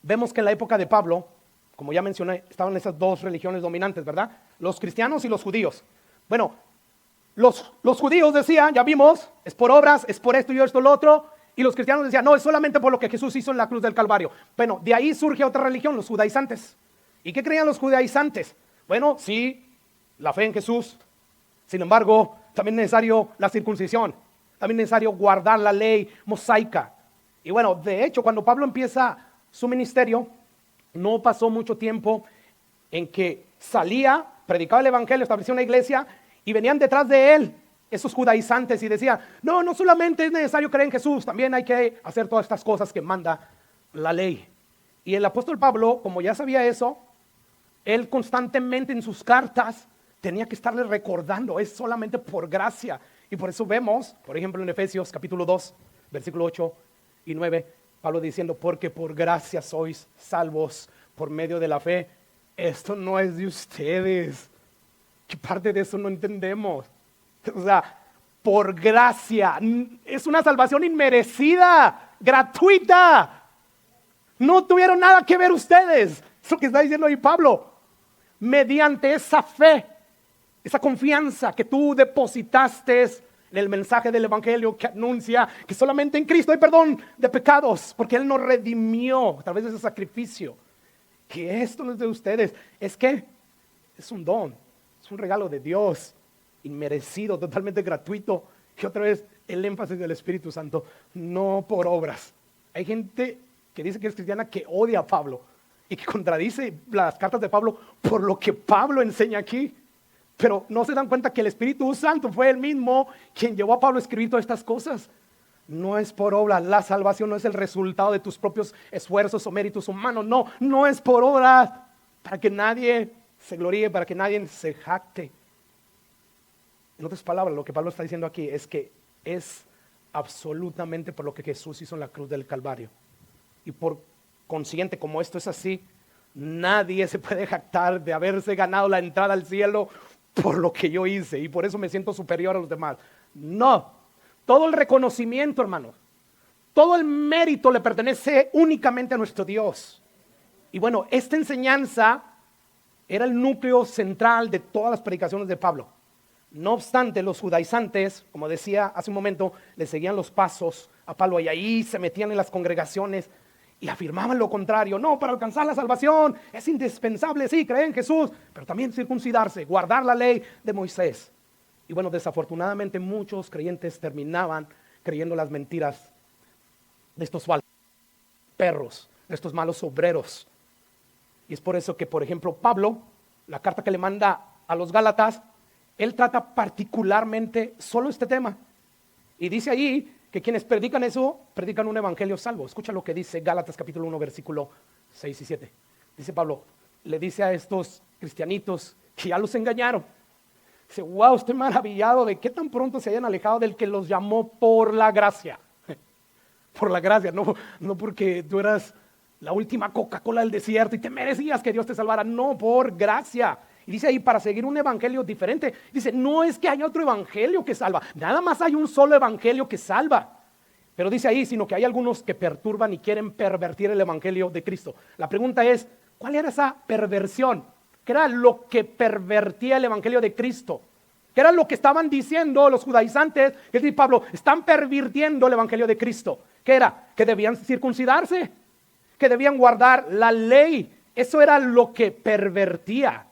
vemos que en la época de Pablo, como ya mencioné, estaban esas dos religiones dominantes, ¿verdad? Los cristianos y los judíos. Bueno, los judíos decían, ya vimos, es por obras, es por esto y esto, lo otro. Y los cristianos decían, no, es solamente por lo que Jesús hizo en la cruz del Calvario. Bueno, de ahí surge otra religión, los judaizantes. ¿Y qué creían los judaizantes? Bueno, sí, la fe en Jesús. Sin embargo, también es necesario la circuncisión. También es necesario guardar la ley mosaica. Y bueno, de hecho, cuando Pablo empieza su ministerio, no pasó mucho tiempo en que salía, predicaba el evangelio, estableció una iglesia y venían detrás de él esos judaizantes y decían, no solamente es necesario creer en Jesús, también hay que hacer todas estas cosas que manda la ley. Y el apóstol Pablo, como ya sabía eso, él constantemente en sus cartas tenía que estarle recordando, es solamente por gracia. Y por eso vemos, por ejemplo en Efesios capítulo 2, versículo 8 y 9, Pablo diciendo, porque por gracia sois salvos por medio de la fe. Esto no es de ustedes. ¿Qué parte de eso no entendemos? O sea, por gracia. Es una salvación inmerecida, gratuita. No tuvieron nada que ver ustedes. Es lo que está diciendo ahí Pablo. Mediante esa fe, esa confianza que tú depositaste en el mensaje del evangelio que anuncia que solamente en Cristo hay perdón de pecados, porque Él nos redimió a través de ese sacrificio. Que esto no es de ustedes, es que es un don, es un regalo de Dios, inmerecido, totalmente gratuito. Y otra vez el énfasis del Espíritu Santo, no por obras. Hay gente que dice que es cristiana que odia a Pablo y que contradice las cartas de Pablo por lo que Pablo enseña aquí. Pero no se dan cuenta que el Espíritu Santo fue el mismo quien llevó a Pablo a escribir todas estas cosas. No es por obra, la salvación no es el resultado de tus propios esfuerzos o méritos humanos. No es por obra, para que nadie se gloríe, para que nadie se jacte. En otras palabras, lo que Pablo está diciendo aquí es que es absolutamente por lo que Jesús hizo en la cruz del Calvario. Y por consiguiente, como esto es así, nadie se puede jactar de haberse ganado la entrada al cielo por lo que yo hice y por eso me siento superior a los demás. No, todo el reconocimiento, hermano, todo el mérito le pertenece únicamente a nuestro Dios. Y bueno, esta enseñanza era el núcleo central de todas las predicaciones de Pablo. No obstante, los judaizantes, como decía hace un momento, le seguían los pasos a Pablo y ahí se metían en las congregaciones y afirmaban lo contrario. No, para alcanzar la salvación es indispensable, sí, creer en Jesús, pero también circuncidarse, guardar la ley de Moisés. Y bueno, desafortunadamente muchos creyentes terminaban creyendo las mentiras de estos falsos perros, de estos malos obreros. Y es por eso que, por ejemplo, Pablo, la carta que le manda a los Gálatas, él trata particularmente solo este tema. Y dice ahí que quienes predican eso, predican un evangelio salvo. Escucha lo que dice Gálatas capítulo 1, versículo 6 y 7. Dice Pablo, le dice a estos cristianitos que ya los engañaron. Dice, wow, estoy maravillado de que tan pronto se hayan alejado del que los llamó por la gracia. Por la gracia, no porque tú eras la última Coca-Cola del desierto y te merecías que Dios te salvara. No, por gracia. Y dice ahí, para seguir un evangelio diferente. Dice, no es que haya otro evangelio que salva. Nada más hay un solo evangelio que salva. Pero dice ahí, sino que hay algunos que perturban y quieren pervertir el evangelio de Cristo. La pregunta es, ¿cuál era esa perversión? ¿Qué era lo que pervertía el evangelio de Cristo? ¿Qué era lo que estaban diciendo los judaizantes? Que dice Pablo, están pervirtiendo el evangelio de Cristo. ¿Qué era? Que debían circuncidarse, que debían guardar la ley. Eso era lo que pervertía.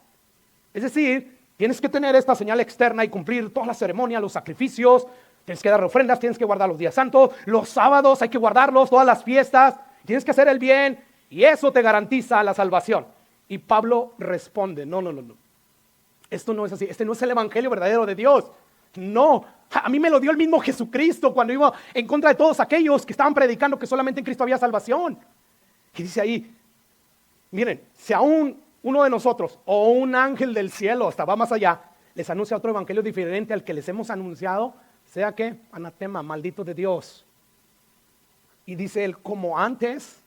Es decir, tienes que tener esta señal externa y cumplir todas las ceremonias, los sacrificios, tienes que dar ofrendas, tienes que guardar los días santos, los sábados hay que guardarlos, todas las fiestas, tienes que hacer el bien y eso te garantiza la salvación. Y Pablo responde, no, esto no es así, este no es el evangelio verdadero de Dios. No, a mí me lo dio el mismo Jesucristo cuando iba en contra de todos aquellos que estaban predicando que solamente en Cristo había salvación. Y dice ahí, miren, si aún uno de nosotros o un ángel del cielo, hasta va más allá, les anuncia otro evangelio diferente al que les hemos anunciado, sea que anatema, maldito de Dios. Y dice él, como antes,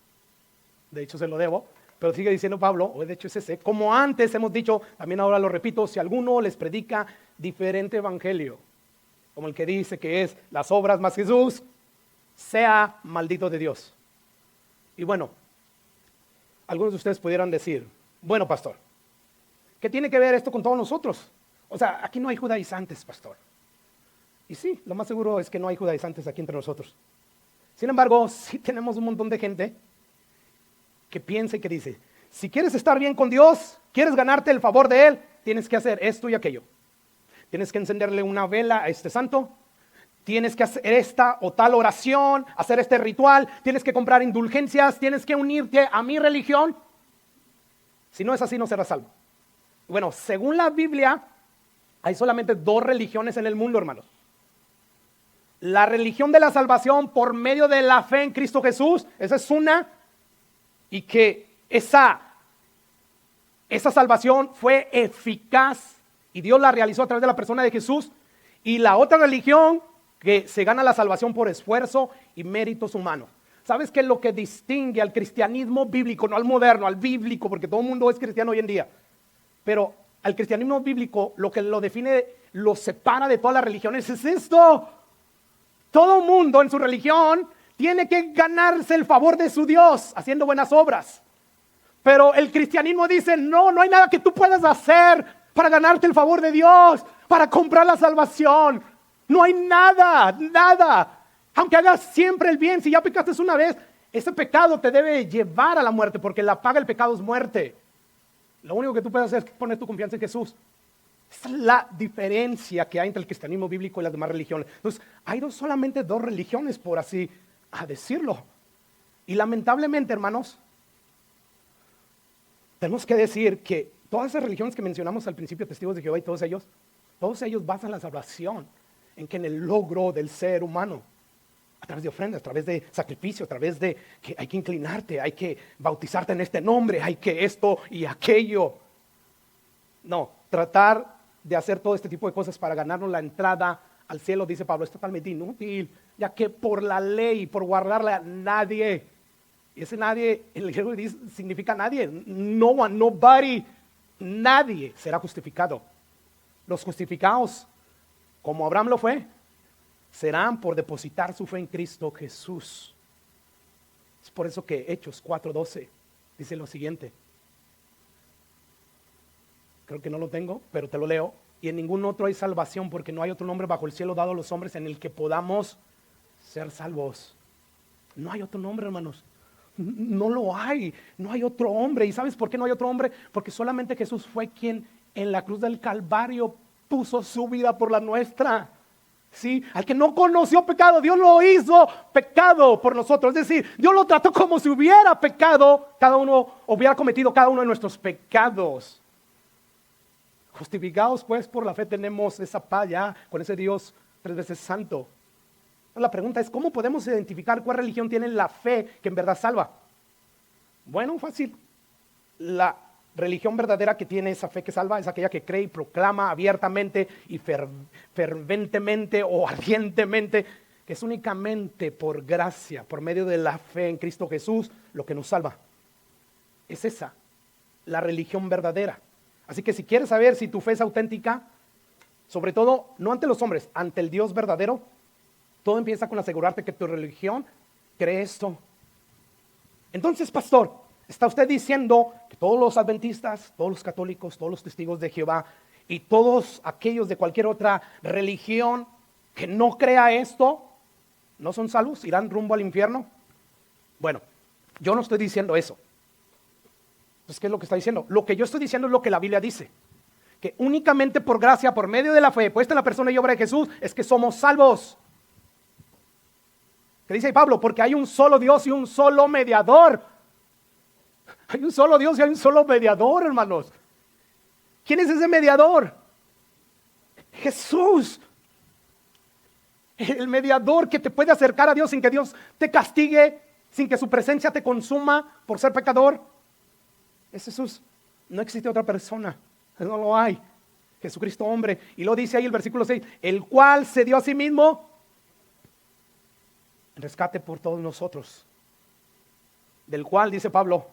de hecho se lo debo, pero sigue diciendo Pablo, o de hecho es ese, como antes hemos dicho, también ahora lo repito, si alguno les predica diferente evangelio, como el que dice que es las obras más Jesús, sea maldito de Dios. Y bueno, algunos de ustedes pudieran decir, bueno, pastor, ¿qué tiene que ver esto con todos nosotros? O sea, aquí no hay judaizantes, pastor. Y sí, lo más seguro es que no hay judaizantes aquí entre nosotros. Sin embargo, sí tenemos un montón de gente que piensa y que dice, si quieres estar bien con Dios, quieres ganarte el favor de Él, tienes que hacer esto y aquello. Tienes que encenderle una vela a este santo, tienes que hacer esta o tal oración, hacer este ritual, tienes que comprar indulgencias, tienes que unirte a mi religión. Si no es así, no serás salvo. Bueno, según la Biblia, hay solamente dos religiones en el mundo, hermanos. La religión de la salvación por medio de la fe en Cristo Jesús, esa es una, y que esa salvación fue eficaz y Dios la realizó a través de la persona de Jesús. Y la otra religión que se gana la salvación por esfuerzo y méritos humanos. ¿Sabes qué es lo que distingue al cristianismo bíblico, no al moderno, al bíblico, porque todo el mundo es cristiano hoy en día? Pero al cristianismo bíblico, lo que lo define, lo separa de todas las religiones, es esto. Todo mundo en su religión tiene que ganarse el favor de su Dios haciendo buenas obras. Pero el cristianismo dice, no hay nada que tú puedas hacer para ganarte el favor de Dios, para comprar la salvación. No hay nada. Aunque hagas siempre el bien, si ya pecaste una vez, ese pecado te debe llevar a la muerte, porque la paga del pecado es muerte. Lo único que tú puedes hacer es poner tu confianza en Jesús. Esa es la diferencia que hay entre el cristianismo bíblico y las demás religiones. Entonces, hay solamente dos religiones, por así decirlo. Y lamentablemente, hermanos, tenemos que decir que todas esas religiones que mencionamos al principio, testigos de Jehová y todos ellos basan la salvación en el logro del ser humano. A través de ofrendas, a través de sacrificio, a través de que hay que inclinarte, hay que bautizarte en este nombre, hay que esto y aquello. No, tratar de hacer todo este tipo de cosas para ganarnos la entrada al cielo, dice Pablo, es totalmente inútil, ya que por la ley, por guardarla, nadie, y ese nadie, en el griego significa nadie, no one, nobody, nadie será justificado. Los justificados, como Abraham lo fue, serán por depositar su fe en Cristo Jesús. Es por eso que Hechos 4:12 dice lo siguiente. Creo que no lo tengo, pero te lo leo. Y en ningún otro hay salvación, porque no hay otro nombre bajo el cielo dado a los hombres en el que podamos ser salvos. No hay otro nombre, hermanos. No lo hay. No hay otro hombre. ¿Y sabes por qué no hay otro hombre? Porque solamente Jesús fue quien en la cruz del Calvario puso su vida por la nuestra. ¿Sí? Al que no conoció pecado, Dios lo hizo pecado por nosotros. Es decir, Dios lo trató como si hubiera pecado, hubiera cometido cada uno de nuestros pecados. Justificados pues por la fe tenemos esa paz ya con ese Dios 3 veces santo. La pregunta es, ¿cómo podemos identificar cuál religión tiene la fe que en verdad salva? Bueno, fácil. La religión verdadera que tiene esa fe que salva es aquella que cree y proclama abiertamente y ferventemente o ardientemente que es únicamente por gracia, por medio de la fe en Cristo Jesús, lo que nos salva. Es esa, la religión verdadera. Así que si quieres saber si tu fe es auténtica, sobre todo, no ante los hombres, ante el Dios verdadero, todo empieza con asegurarte que tu religión cree esto. Entonces, pastor, ¿está usted diciendo que todos los adventistas, todos los católicos, todos los testigos de Jehová y todos aquellos de cualquier otra religión que no crea esto, no son salvos, irán rumbo al infierno? Bueno, yo no estoy diciendo eso. Entonces, ¿qué es lo que está diciendo? Lo que yo estoy diciendo es lo que la Biblia dice. Que únicamente por gracia, por medio de la fe puesta en la persona y obra de Jesús, es que somos salvos. ¿Qué dice Pablo? Porque hay un solo Dios y un solo mediador. Hay un solo Dios y hay un solo mediador, hermanos. ¿Quién es ese mediador? Jesús. El mediador que te puede acercar a Dios sin que Dios te castigue, sin que su presencia te consuma por ser pecador. Es Jesús. No existe otra persona. No lo hay. Jesucristo hombre. Y lo dice ahí el versículo 6. El cual se dio a sí mismo en rescate por todos nosotros. Del cual, dice Pablo,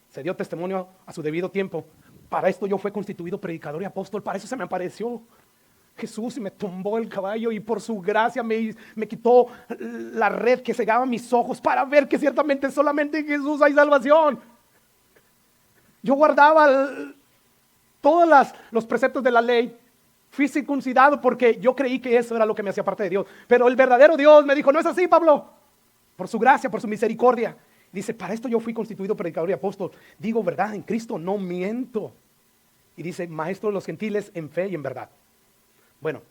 se dio testimonio a su debido tiempo. Para esto yo fui constituido predicador y apóstol. Para eso se me apareció Jesús y me tumbó el caballo y por su gracia me quitó la red que cegaba mis ojos para ver que ciertamente solamente en Jesús hay salvación. Yo guardaba todos los preceptos de la ley. Fui circuncidado porque yo creí que eso era lo que me hacía parte de Dios. Pero el verdadero Dios me dijo, no es así, Pablo. Por su gracia, por su misericordia. Dice, para esto yo fui constituido predicador y apóstol. Digo verdad en Cristo, no miento. Y dice, maestro de los gentiles en fe y en verdad. Bueno,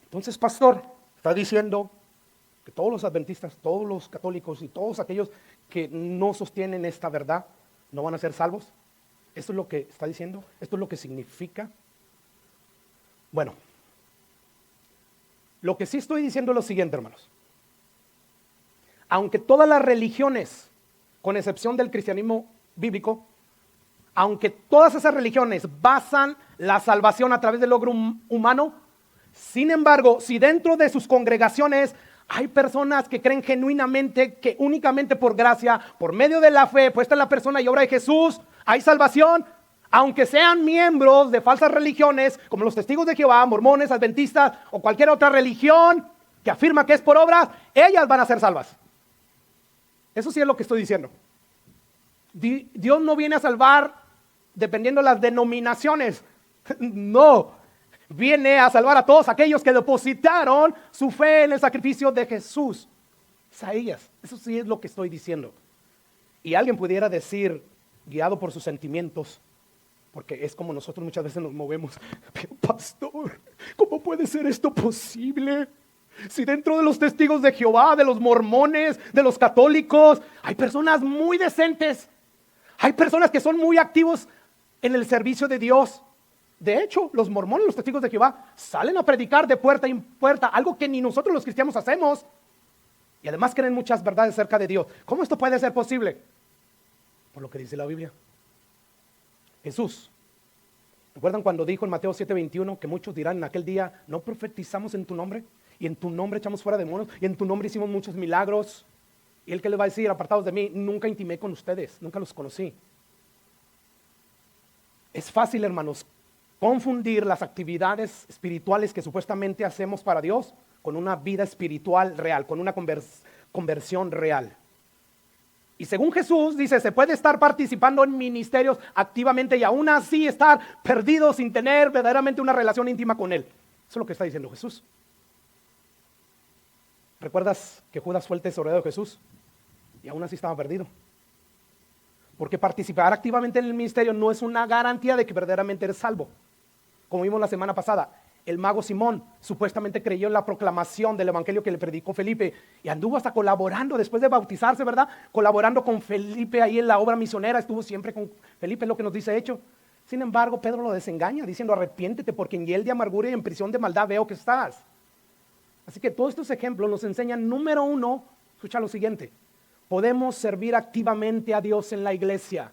entonces, pastor, está diciendo que todos los adventistas, todos los católicos y todos aquellos que no sostienen esta verdad no van a ser salvos. ¿Esto es lo que está diciendo? ¿Esto es lo que significa? Bueno, lo que sí estoy diciendo es lo siguiente, hermanos. Aunque todas las religiones, con excepción del cristianismo bíblico, aunque todas esas religiones basan la salvación a través del logro humano, sin embargo, si dentro de sus congregaciones hay personas que creen genuinamente que únicamente por gracia, por medio de la fe puesta en la persona y obra de Jesús, hay salvación, aunque sean miembros de falsas religiones, como los testigos de Jehová, mormones, adventistas o cualquier otra religión que afirma que es por obras, ellas van a ser salvas. Eso sí es lo que estoy diciendo. Dios no viene a salvar dependiendo de las denominaciones. No, viene a salvar a todos aquellos que depositaron su fe en el sacrificio de Jesús. Es a ellas. Eso sí es lo que estoy diciendo. Y alguien pudiera decir, guiado por sus sentimientos, porque es como nosotros muchas veces nos movemos, pero pastor, ¿cómo puede ser esto posible? Si dentro de los testigos de Jehová, de los mormones, de los católicos, hay personas muy decentes, hay personas que son muy activos en el servicio de Dios. De hecho, los mormones, los testigos de Jehová, salen a predicar de puerta en puerta, algo que ni nosotros los cristianos hacemos. Y además creen muchas verdades acerca de Dios. ¿Cómo esto puede ser posible? Por lo que dice la Biblia. Jesús, ¿recuerdan cuando dijo en Mateo 7:21 que muchos dirán en aquel día, no profetizamos en tu nombre? Y en tu nombre echamos fuera demonios, y en tu nombre hicimos muchos milagros. Y él que les va a decir, apartados de mí, nunca intimé con ustedes, nunca los conocí. Es fácil, hermanos, confundir las actividades espirituales que supuestamente hacemos para Dios con una vida espiritual real, con una conversión real. Y según Jesús, dice, se puede estar participando en ministerios activamente y aún así estar perdido sin tener verdaderamente una relación íntima con Él. Eso es lo que está diciendo Jesús. ¿Recuerdas que Judas fue el tesorero de Jesús? Y aún así estaba perdido. Porque participar activamente en el ministerio no es una garantía de que verdaderamente eres salvo. Como vimos la semana pasada, el mago Simón supuestamente creyó en la proclamación del evangelio que le predicó Felipe y anduvo hasta colaborando después de bautizarse, ¿verdad? Colaborando con Felipe ahí en la obra misionera, estuvo siempre con Felipe, es lo que nos dice Hechos. Sin embargo, Pedro lo desengaña diciendo: arrepiéntete, porque en hiel de amargura y en prisión de maldad veo que estás. Así que todos estos ejemplos nos enseñan, número uno, escucha lo siguiente: podemos servir activamente a Dios en la iglesia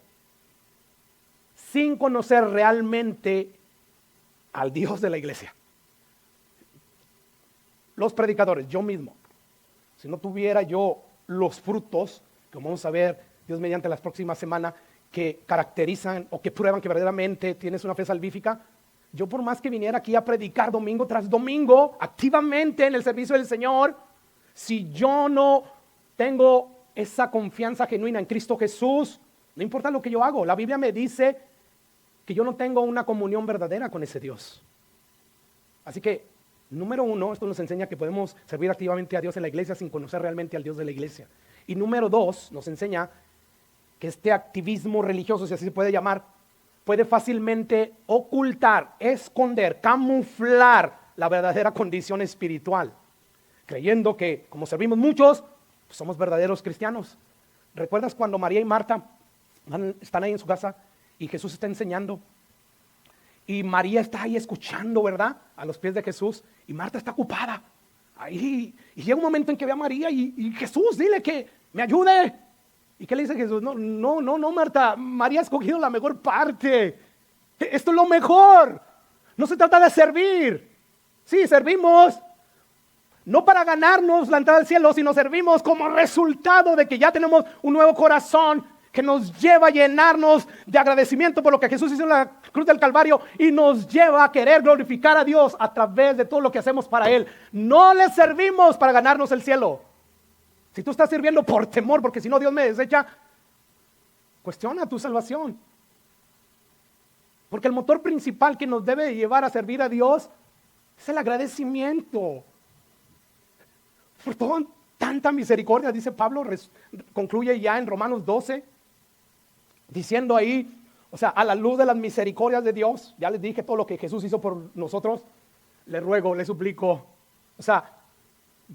sin conocer realmente al Dios de la iglesia. Los predicadores, yo mismo, si no tuviera yo los frutos, como vamos a ver Dios mediante las próximas semanas, que caracterizan o que prueban que verdaderamente tienes una fe salvífica, yo por más que viniera aquí a predicar domingo tras domingo, activamente en el servicio del Señor, si yo no tengo esa confianza genuina en Cristo Jesús, no importa lo que yo hago, la Biblia me dice que yo no tengo una comunión verdadera con ese Dios. Así que, número uno, esto nos enseña que podemos servir activamente a Dios en la iglesia sin conocer realmente al Dios de la iglesia. Y número dos, nos enseña que este activismo religioso, si así se puede llamar, puede fácilmente ocultar, esconder, camuflar la verdadera condición espiritual, creyendo que como servimos muchos, pues somos verdaderos cristianos. ¿Recuerdas cuando María y Marta están ahí en su casa y Jesús está enseñando? Y María está ahí escuchando, ¿verdad?, a los pies de Jesús, y Marta está ocupada. Ahí, y llega un momento en que ve a María y Jesús, dile que me ayude. ¿Y qué le dice Jesús? No, Marta, María ha escogido la mejor parte. Esto es lo mejor. No se trata de servir. Sí, servimos no para ganarnos la entrada al cielo, sino servimos como resultado de que ya tenemos un nuevo corazón que nos lleva a llenarnos de agradecimiento por lo que Jesús hizo en la cruz del Calvario y nos lleva a querer glorificar a Dios a través de todo lo que hacemos para Él. No le servimos para ganarnos el cielo. Si tú estás sirviendo por temor, porque si no Dios me desecha, cuestiona tu salvación. Porque el motor principal que nos debe llevar a servir a Dios es el agradecimiento. Por toda tanta misericordia, dice Pablo, concluye ya en Romanos 12, diciendo ahí, o sea, a la luz de las misericordias de Dios, ya les dije todo lo que Jesús hizo por nosotros, le ruego, le suplico, o sea,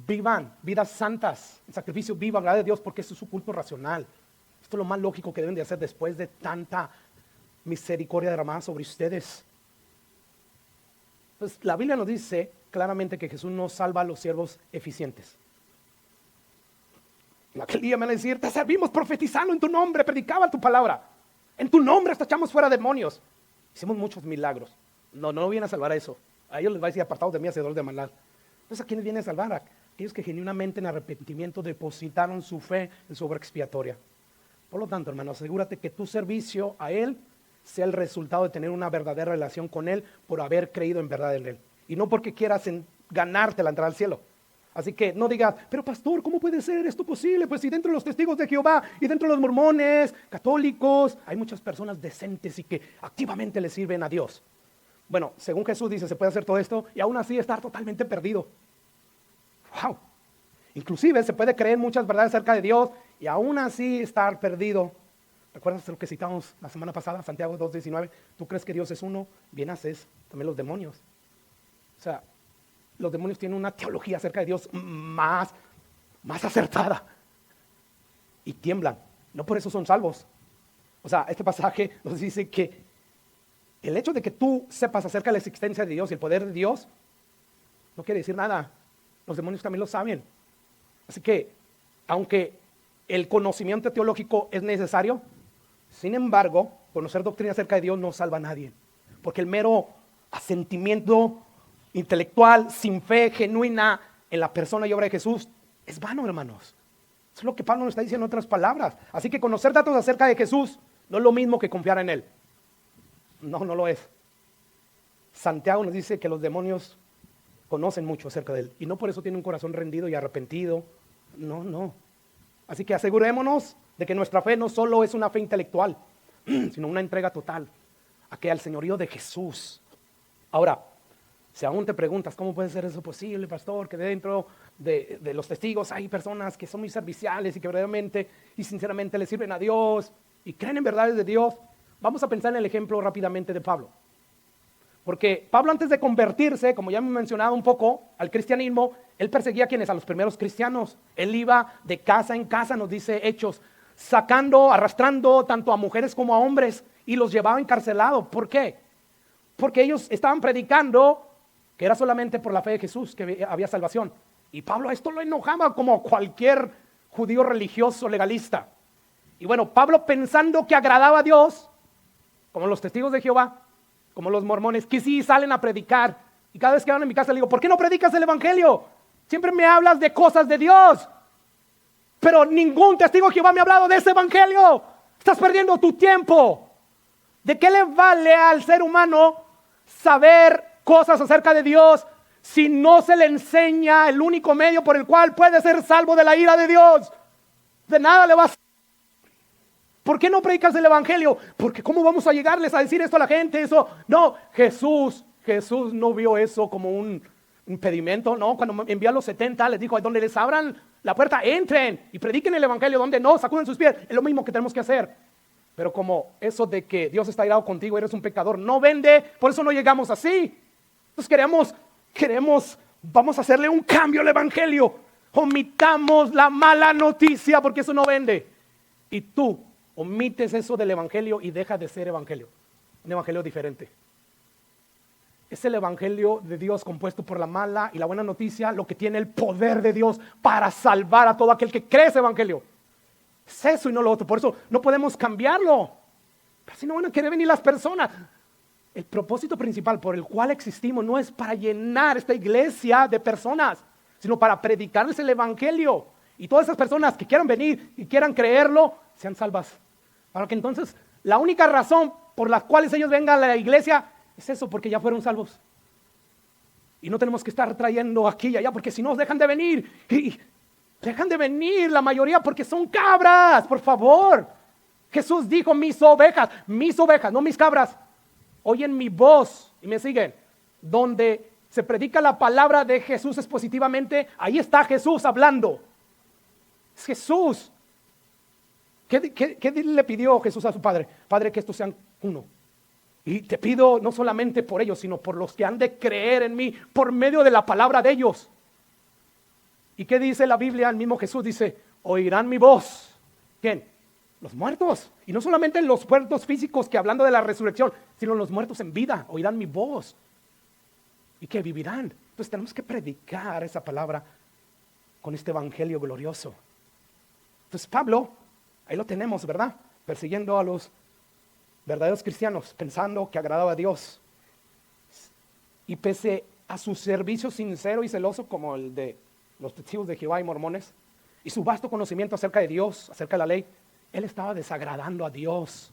vivan vidas santas, en sacrificio vivo, agrade a Dios, porque eso es su culto racional. Esto es lo más lógico que deben de hacer después de tanta misericordia derramada sobre ustedes. Pues la Biblia nos dice claramente que Jesús no salva a los siervos eficientes. En aquel día me van a decir: te servimos profetizando en tu nombre, predicaba tu palabra, en tu nombre hasta echamos fuera demonios, hicimos muchos milagros. No viene a salvar a eso. A ellos les va a decir: apartados de mí, hacedores de maldad. Entonces, ¿a quiénes viene a salvar? A aquellos que genuinamente en arrepentimiento depositaron su fe en su obra expiatoria. Por lo tanto, hermano, asegúrate que tu servicio a Él sea el resultado de tener una verdadera relación con Él por haber creído en verdad en Él. Y no porque quieras ganarte la entrada al cielo. Así que no digas: pero pastor, ¿cómo puede ser esto posible? Pues si dentro de los testigos de Jehová y dentro de los mormones, católicos, hay muchas personas decentes y que activamente le sirven a Dios. Bueno, según Jesús dice, se puede hacer todo esto y aún así estar totalmente perdido. ¡Wow! Inclusive se puede creer muchas verdades acerca de Dios y aún así estar perdido. ¿Recuerdas lo que citamos la semana pasada, Santiago 2:19? Tú crees que Dios es uno, bien haces, también los demonios. O sea, los demonios tienen una teología acerca de Dios más acertada y tiemblan. No por eso son salvos. O sea, este pasaje nos dice que el hecho de que tú sepas acerca de la existencia de Dios y el poder de Dios no quiere decir nada. Los demonios también lo saben. Así que, aunque el conocimiento teológico es necesario, sin embargo, conocer doctrina acerca de Dios no salva a nadie. Porque el mero asentimiento intelectual, sin fe genuina en la persona y obra de Jesús, es vano, hermanos. Eso es lo que Pablo nos está diciendo en otras palabras. Así que conocer datos acerca de Jesús no es lo mismo que confiar en Él. No lo es. Santiago nos dice que los demonios conocen mucho acerca de Él y no por eso tienen un corazón rendido y arrepentido. No. Así que asegurémonos de que nuestra fe no solo es una fe intelectual, sino una entrega total al señorío de Jesús. Ahora, si aún te preguntas cómo puede ser eso posible, pastor, que dentro de los testigos hay personas que son muy serviciales y que verdaderamente y sinceramente le sirven a Dios y creen en verdades de Dios, vamos a pensar en el ejemplo rápidamente de Pablo. Porque Pablo, antes de convertirse, como ya hemos mencionado un poco, al cristianismo, él perseguía a los primeros cristianos. Él iba de casa en casa, nos dice Hechos, arrastrando tanto a mujeres como a hombres y los llevaba encarcelados. ¿Por qué? Porque ellos estaban predicando que era solamente por la fe de Jesús que había salvación. Y Pablo a esto lo enojaba como cualquier judío religioso legalista. Y bueno, Pablo, pensando que agradaba a Dios, como los testigos de Jehová, como los mormones, que sí salen a predicar, y cada vez que van a mi casa le digo, ¿por qué no predicas el evangelio? Siempre me hablas de cosas de Dios, pero ningún testigo de Jehová me ha hablado de ese evangelio. Estás perdiendo tu tiempo. ¿De qué le vale al ser humano saber cosas acerca de Dios si no se le enseña el único medio por el cual puede ser salvo de la ira de Dios? De nada le va a servir. ¿Por qué no predicas el evangelio? Porque ¿cómo vamos a llegarles a decir esto a la gente? Eso no, Jesús no vio eso como un impedimento, no. Cuando envió a los 70 les dijo, donde les abran la puerta, entren y prediquen el evangelio. Donde no, sacuden sus pies. Es lo mismo que tenemos que hacer. Pero como eso de que Dios está irado contigo, eres un pecador, no vende. Por eso no llegamos así. Entonces vamos a hacerle un cambio al evangelio. Omitamos la mala noticia porque eso no vende. Y tú omites eso del evangelio y deja de ser evangelio. Un evangelio diferente. Es el evangelio de Dios compuesto por la mala y la buena noticia, lo que tiene el poder de Dios para salvar a todo aquel que cree ese evangelio. Es eso y no lo otro. Por eso no podemos cambiarlo. Así no van a querer venir las personas. El propósito principal por el cual existimos no es para llenar esta iglesia de personas, sino para predicarles el evangelio. Y todas esas personas que quieran venir y quieran creerlo, sean salvas. Para que entonces la única razón por la cual ellos vengan a la iglesia es eso, porque ya fueron salvos. Y no tenemos que estar trayendo aquí y allá, porque si no dejan de venir. Y dejan de venir la mayoría porque son cabras, por favor. Jesús dijo, mis ovejas, no mis cabras, oyen mi voz y me siguen. Donde se predica la palabra de Jesús expositivamente, ahí está Jesús hablando. Es Jesús. ¿Qué le pidió Jesús a su Padre? Padre, que estos sean uno. Y te pido no solamente por ellos, sino por los que han de creer en mí por medio de la palabra de ellos. ¿Y qué dice la Biblia? El mismo Jesús dice, oirán mi voz. ¿Quién? Los muertos. Y no solamente en los muertos físicos que hablando de la resurrección, sino los muertos en vida, oirán mi voz. Y que vivirán. Entonces tenemos que predicar esa palabra con este evangelio glorioso. Entonces Pablo, ahí lo tenemos, ¿verdad? Persiguiendo a los verdaderos cristianos, pensando que agradaba a Dios. Y pese a su servicio sincero y celoso como el de los testigos de Jehová y mormones, y su vasto conocimiento acerca de Dios, acerca de la ley, él estaba desagradando a Dios.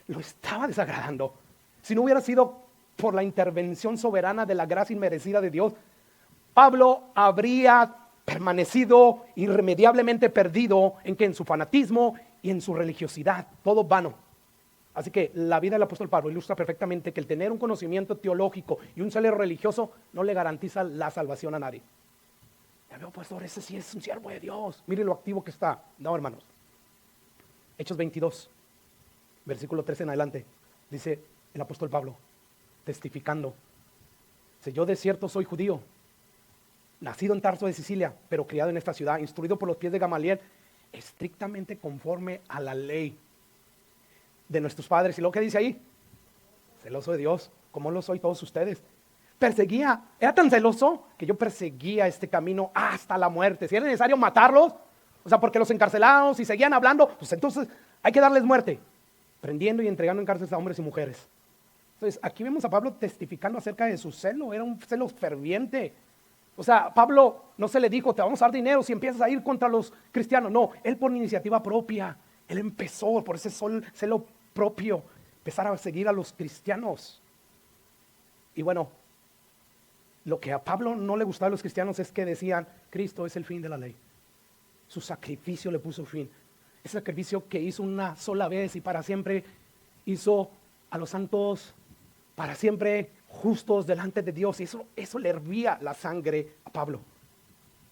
Lo estaba desagradando. Si no hubiera sido por la intervención soberana de la gracia inmerecida de Dios, Pablo habría permanecido irremediablemente perdido en su fanatismo y en su religiosidad, todo vano. Así que la vida del apóstol Pablo ilustra perfectamente que el tener un conocimiento teológico y un celo religioso no le garantiza la salvación a nadie. Ya veo, pastor, ese sí es un siervo de Dios. Mire lo activo que está. No, hermanos. Hechos 22, versículo 13 en adelante, dice el apóstol Pablo, testificando: si yo de cierto soy judío, nacido en Tarso de Sicilia, pero criado en esta ciudad, instruido por los pies de Gamaliel, estrictamente conforme a la ley de nuestros padres. ¿Y lo que dice ahí? Celoso de Dios, como lo soy todos ustedes. Perseguía, era tan celoso que yo perseguía este camino hasta la muerte. Si era necesario matarlos, o sea, porque los encarcelaron, si seguían hablando, pues entonces hay que darles muerte, prendiendo y entregando en cárceles a hombres y mujeres. Entonces aquí vemos a Pablo testificando acerca de su celo. Era un celo ferviente. O sea, Pablo no se le dijo, te vamos a dar dinero si empiezas a ir contra los cristianos. No, él por iniciativa propia, él empezó por ese celo propio, empezar a seguir a los cristianos. Y bueno, lo que a Pablo no le gustaba a los cristianos es que decían, Cristo es el fin de la ley. Su sacrificio le puso fin. Ese sacrificio que hizo una sola vez y para siempre, hizo a los santos para siempre justos delante de Dios. Y eso le hervía la sangre a Pablo.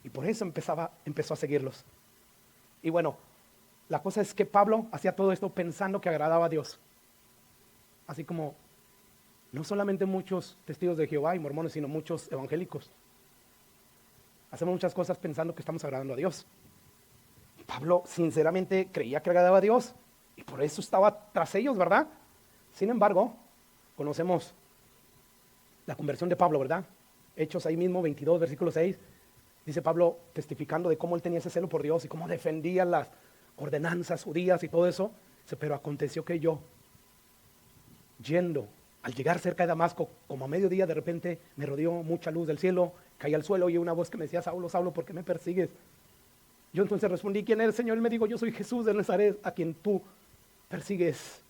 Y por eso empezó a seguirlos. Y bueno, la cosa es que Pablo hacía todo esto pensando que agradaba a Dios. Así como no solamente muchos testigos de Jehová y mormones, sino muchos evangélicos. Hacemos muchas cosas pensando que estamos agradando a Dios. Pablo sinceramente creía que agradaba a Dios. y por eso estaba tras ellos, ¿verdad? Sin embargo, conocemos la conversión de Pablo, ¿verdad? Hechos ahí mismo, 22, versículo 6, dice Pablo testificando de cómo él tenía ese celo por Dios y cómo defendía las ordenanzas judías y todo eso. Dice, pero aconteció que yo, yendo, al llegar cerca de Damasco, como a mediodía, de repente me rodeó mucha luz del cielo, caí al suelo y una voz que me decía, Saulo, Saulo, ¿por qué me persigues? Yo entonces respondí, ¿quién eres, Señor? Él me dijo, yo soy Jesús de Nazaret, a quien tú persigues.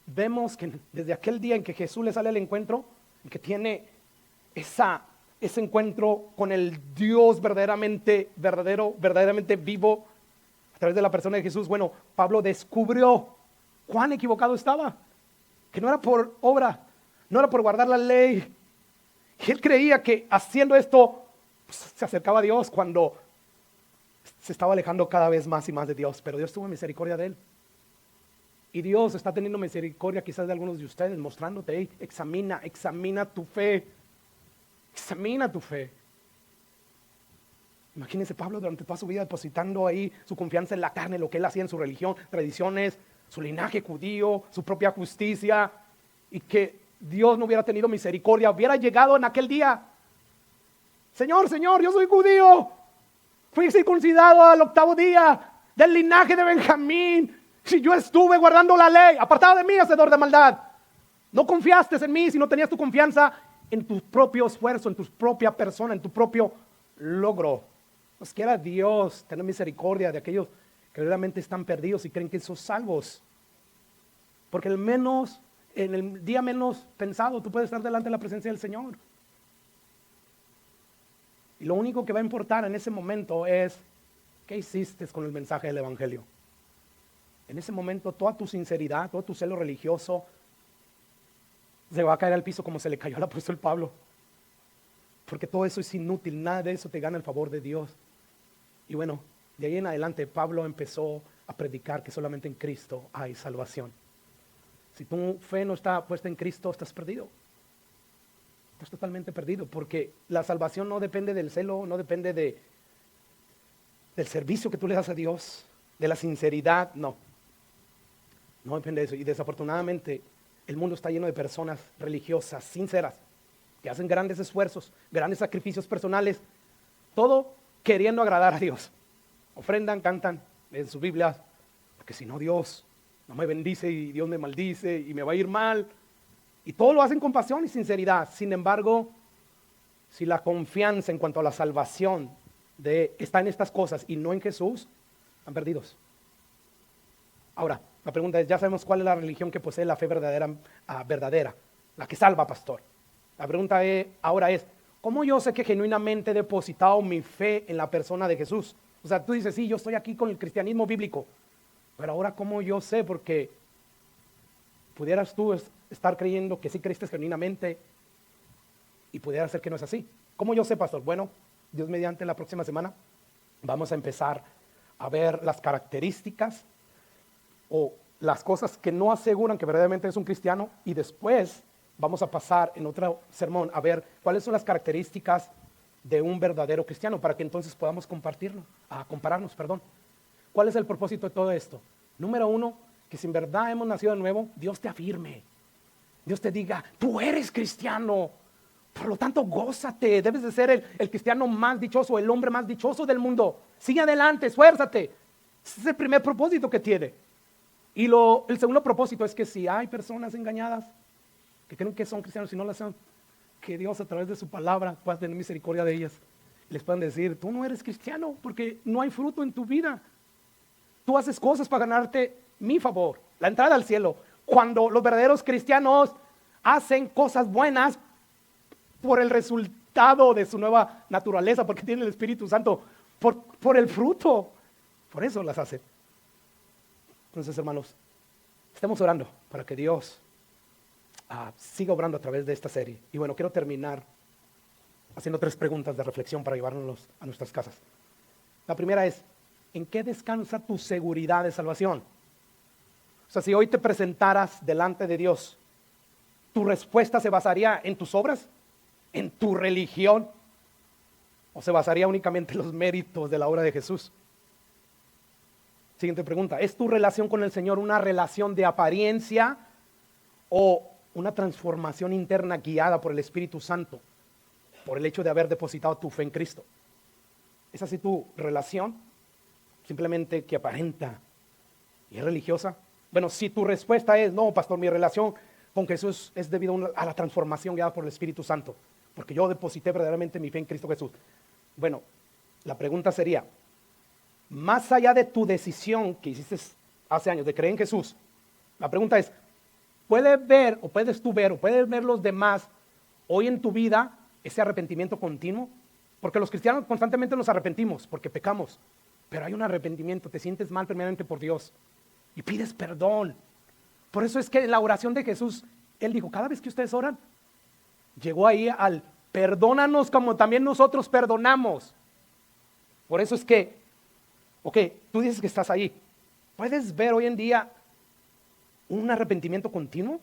Vemos que desde aquel día en que Jesús le sale al encuentro, en que tiene ese encuentro con el Dios verdaderamente verdadero, verdaderamente vivo, a través de la persona de Jesús, bueno, Pablo descubrió cuán equivocado estaba, que no era por obra, no era por guardar la ley. Y él creía que haciendo esto pues, se acercaba a Dios, cuando se estaba alejando cada vez más y más de Dios. Pero Dios tuvo misericordia de él. Y Dios está teniendo misericordia quizás de algunos de ustedes, mostrándote, hey, examina tu fe. Examina tu fe. Imagínense Pablo durante toda su vida depositando ahí su confianza en la carne, lo que él hacía en su religión, tradiciones, su linaje judío, su propia justicia, y que Dios no hubiera tenido misericordia, hubiera llegado en aquel día. Señor, yo soy judío, fui circuncidado al 8º día, del linaje de Benjamín. Si yo estuve guardando la ley, apartado de mí, hacedor de maldad. No confiaste en mí, sino tenías tu confianza en tu propio esfuerzo, en tu propia persona, en tu propio logro. Pues quiera Dios tener misericordia de aquellos que realmente están perdidos y creen que son salvos. Porque en el día menos pensado, tú puedes estar delante de la presencia del Señor. Y lo único que va a importar en ese momento es, ¿qué hiciste con el mensaje del Evangelio? En ese momento toda tu sinceridad, todo tu celo religioso se va a caer al piso como se le cayó al apóstol Pablo. Porque todo eso es inútil, nada de eso te gana el favor de Dios. Y bueno, de ahí en adelante Pablo empezó a predicar que solamente en Cristo hay salvación. Si tu fe no está puesta en Cristo, estás perdido. Estás totalmente perdido, porque la salvación no depende del celo, no depende del servicio que tú le das a Dios, de la sinceridad, no depende de eso. Y desafortunadamente el mundo está lleno de personas religiosas, sinceras, que hacen grandes esfuerzos, grandes sacrificios personales, todo queriendo agradar a Dios. Ofrendan, cantan en sus Biblias, porque si no Dios no me bendice y Dios me maldice y me va a ir mal. Y todo lo hacen con pasión y sinceridad. Sin embargo, si la confianza en cuanto a la salvación está en estas cosas y no en Jesús, están perdidos. Ahora, la pregunta es, ya sabemos cuál es la religión que posee la fe verdadera, la que salva, pastor. La pregunta ahora es, ¿cómo yo sé que genuinamente he depositado mi fe en la persona de Jesús? O sea, tú dices, sí, yo estoy aquí con el cristianismo bíblico, pero ahora ¿cómo yo sé? Porque pudieras tú estar creyendo que sí creíste genuinamente y pudiera ser que no es así. ¿Cómo yo sé, pastor? Bueno, Dios mediante, la próxima semana vamos a empezar a ver las características o las cosas que no aseguran que verdaderamente es un cristiano, y después vamos a pasar en otro sermón a ver cuáles son las características de un verdadero cristiano, para que entonces podamos compararnos. ¿Cuál es el propósito de todo esto? Número 1, que si en verdad hemos nacido de nuevo, Dios te afirme. Dios te diga, tú eres cristiano, por lo tanto gózate, debes de ser el cristiano más dichoso, el hombre más dichoso del mundo. Sigue adelante, esfuérzate. Ese es el primer propósito que tiene. Y el segundo propósito es que si hay personas engañadas que creen que son cristianos y no lo son, que Dios a través de su palabra pueda tener misericordia de ellas. Y les puedan decir, tú no eres cristiano porque no hay fruto en tu vida. Tú haces cosas para ganarte mi favor, la entrada al cielo. Cuando los verdaderos cristianos hacen cosas buenas por el resultado de su nueva naturaleza, porque tienen el Espíritu Santo, por el fruto, por eso las hacen. Entonces, hermanos, estemos orando para que Dios siga obrando a través de esta serie. Y bueno, quiero terminar haciendo 3 preguntas de reflexión para llevarnos a nuestras casas. La primera es, ¿en qué descansa tu seguridad de salvación? O sea, si hoy te presentaras delante de Dios, ¿tu respuesta se basaría en tus obras? ¿En tu religión? ¿O se basaría únicamente en los méritos de la obra de Jesús? Siguiente pregunta, ¿es tu relación con el Señor una relación de apariencia o una transformación interna guiada por el Espíritu Santo, por el hecho de haber depositado tu fe en Cristo? ¿Es así tu relación? Simplemente que aparenta y es religiosa. Bueno, si tu respuesta es, no, pastor, mi relación con Jesús es debido a la transformación guiada por el Espíritu Santo, porque yo deposité verdaderamente mi fe en Cristo Jesús. Bueno, la pregunta sería, más allá de tu decisión que hiciste hace años de creer en Jesús, la pregunta es, ¿puedes ver o puedes ver los demás hoy en tu vida ese arrepentimiento continuo? Porque los cristianos constantemente nos arrepentimos porque pecamos, pero hay un arrepentimiento, te sientes mal primeramente por Dios y pides perdón. Por eso es que en la oración de Jesús, Él dijo, cada vez que ustedes oran, llegó ahí al perdónanos como también nosotros perdonamos. Por eso es que, ok, tú dices que estás ahí. ¿Puedes ver hoy en día un arrepentimiento continuo?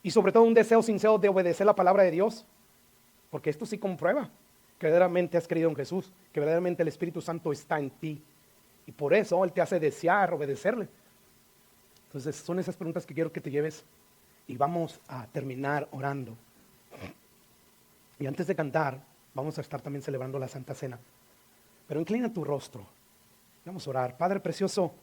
Y sobre todo un deseo sincero de obedecer la palabra de Dios. Porque esto sí comprueba que verdaderamente has creído en Jesús, que verdaderamente el Espíritu Santo está en ti. Y por eso Él te hace desear obedecerle. Entonces son esas preguntas que quiero que te lleves y vamos a terminar orando. Y antes de cantar, vamos a estar también celebrando la Santa Cena. Pero inclina tu rostro. Vamos a orar. Padre precioso,